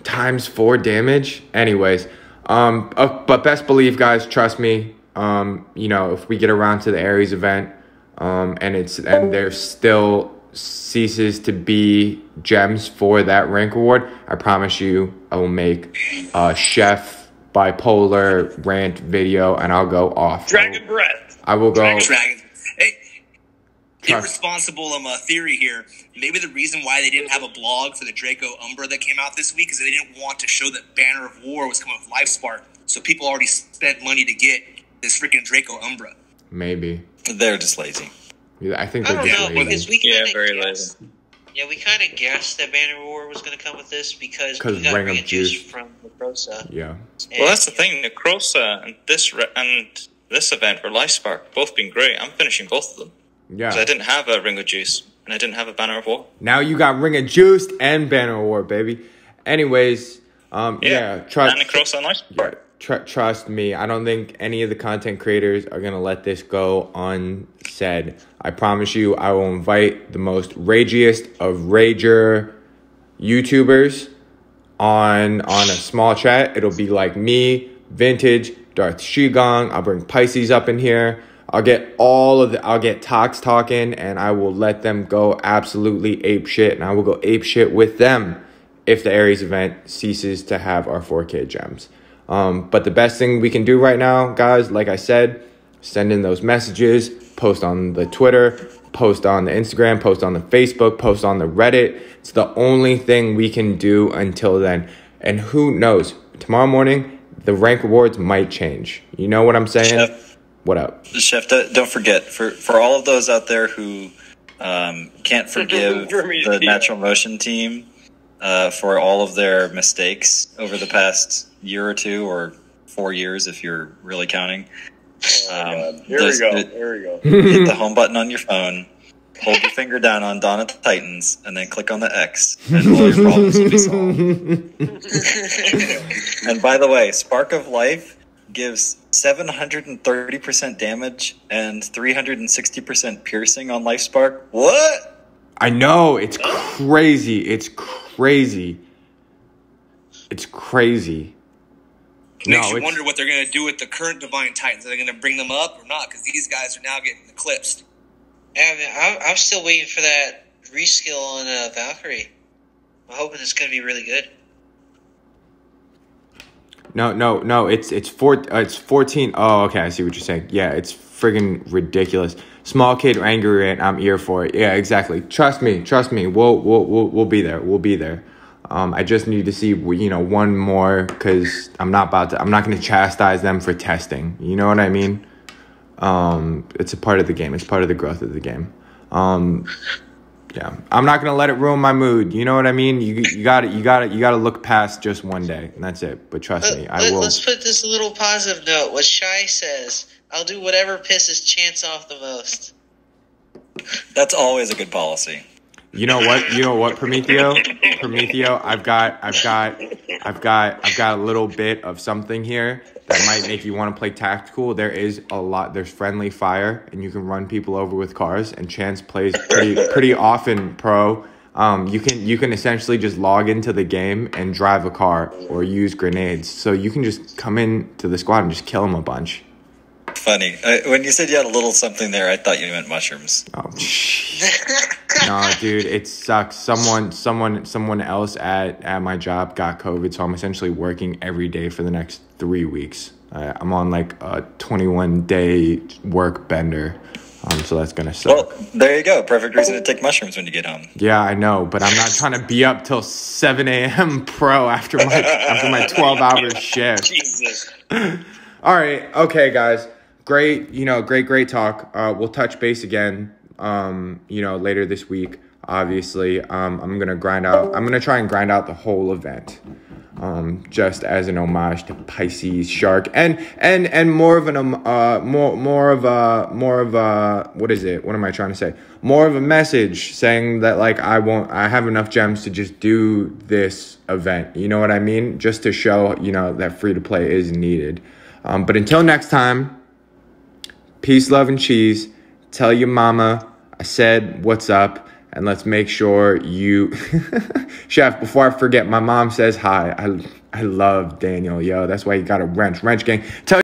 Times 4 damage. Anyways, but best believe, guys, trust me. If we get around to the Ares event, and there still ceases to be gems for that rank award, I promise you, I will make a Chef bipolar rant video, and I'll go off. Dragon Breath. I will go. Dragon. Irresponsible theory here. Maybe the reason why they didn't have a blog for the Draco Umbra that came out this week is they didn't want to show that Banner of War was coming with LifeSpark, so people already spent money to get this freaking Draco Umbra. Maybe. They're just lazy. Yeah, I think they're just lazy. Because we very lazy. Yeah, we kind of guessed that Banner of War was going to come with this because we got Ring of juice Juice from Necrosa. Yeah. Well, that's the thing. Necrosa and this event were LifeSpark, both been great. I'm finishing both of them. Yeah. Because I didn't have a Ring of Juice and I didn't have a Banner of War. Now you got Ring of Juice and Banner of War, baby. Anyways, trust. And Necrosa and LifeSpark. trust me, I don't think any of the content creators are going to let this go unsaid. I promise you, I will invite the most ragiest of rager YouTubers on a small chat. It'll be like me, Vintage, Darth Shigong. I'll bring Pisces up in here. I'll get I'll get Tox talking, and I will let them go absolutely ape shit, and I will go ape shit with them if the Aries event ceases to have our 4K gems. But the best thing we can do right now, guys, like I said, send in those messages, post on the Twitter, post on the Instagram, post on the Facebook, post on the Reddit. It's the only thing we can do until then. And who knows, tomorrow morning, the rank rewards might change. You know what I'm saying? Chef, what up? Chef, don't forget, for all of those out there who can't forgive the Natural Motion team for all of their mistakes over the past year or two, or 4 years if you're really counting. Here we go. Hit the home button on your phone, hold your finger down on Dawn of the Titans, and then click on the X, and all your problems will be solved. And by the way, Spark of Life gives 730% damage and 360% piercing on Life Spark. What? I know, it's crazy. It's crazy. It's crazy. Makes you wonder what they're going to do with the current Divine Titans. Are they going to bring them up or not? Because these guys are now getting eclipsed. Yeah, man, I'm still waiting for that reskill on Valkyrie. I'm hoping it's going to be really good. No. It's 14. Oh, okay. I see what you're saying. Yeah, it's friggin' ridiculous. Small kid angry and I'm here for it. Yeah, exactly. Trust me. We'll be there. We'll be there. I just need to see, one more, because I'm not going to chastise them for testing. You know what I mean? It's a part of the game. It's part of the growth of the game. Yeah, I'm not going to let it ruin my mood. You know what I mean? You got to look past just one day, and that's it. But trust me, I will. Let's put this little positive note. What Shy says, I'll do whatever pisses Chance off the most. That's always a good policy. You know what, Prometheo, I've got a little bit of something here that might make you want to play tactical. There's friendly fire, and you can run people over with cars, and Chance plays pretty often pro. You can essentially just log into the game and drive a car or use grenades. So you can just come into the squad and just kill them a bunch. Funny. When you said you had a little something there, I thought you meant mushrooms. Oh, no, dude, it sucks. Someone else at my job got COVID, so I'm essentially working every day for the next 3 weeks. I'm on like a 21-day work bender, so that's gonna suck. Well, there you go. Perfect reason to take mushrooms when you get home. Yeah, I know, but I'm not trying to be up till 7 a.m. pro after my 12-hour shift. Jesus. All right, okay, guys. Great talk. We'll touch base again, later this week. Obviously, I'm gonna try and grind out the whole event, just as an homage to Pisces Shark, and more of a message saying that I have enough gems to just do this event. You know what I mean? Just to show that free to play is needed. But until next time. Peace, love, and cheese. Tell your mama I said what's up, and let's make sure you... Chef, before I forget, my mom says hi. I love Daniel, yo. That's why you got a wrench gang. Tell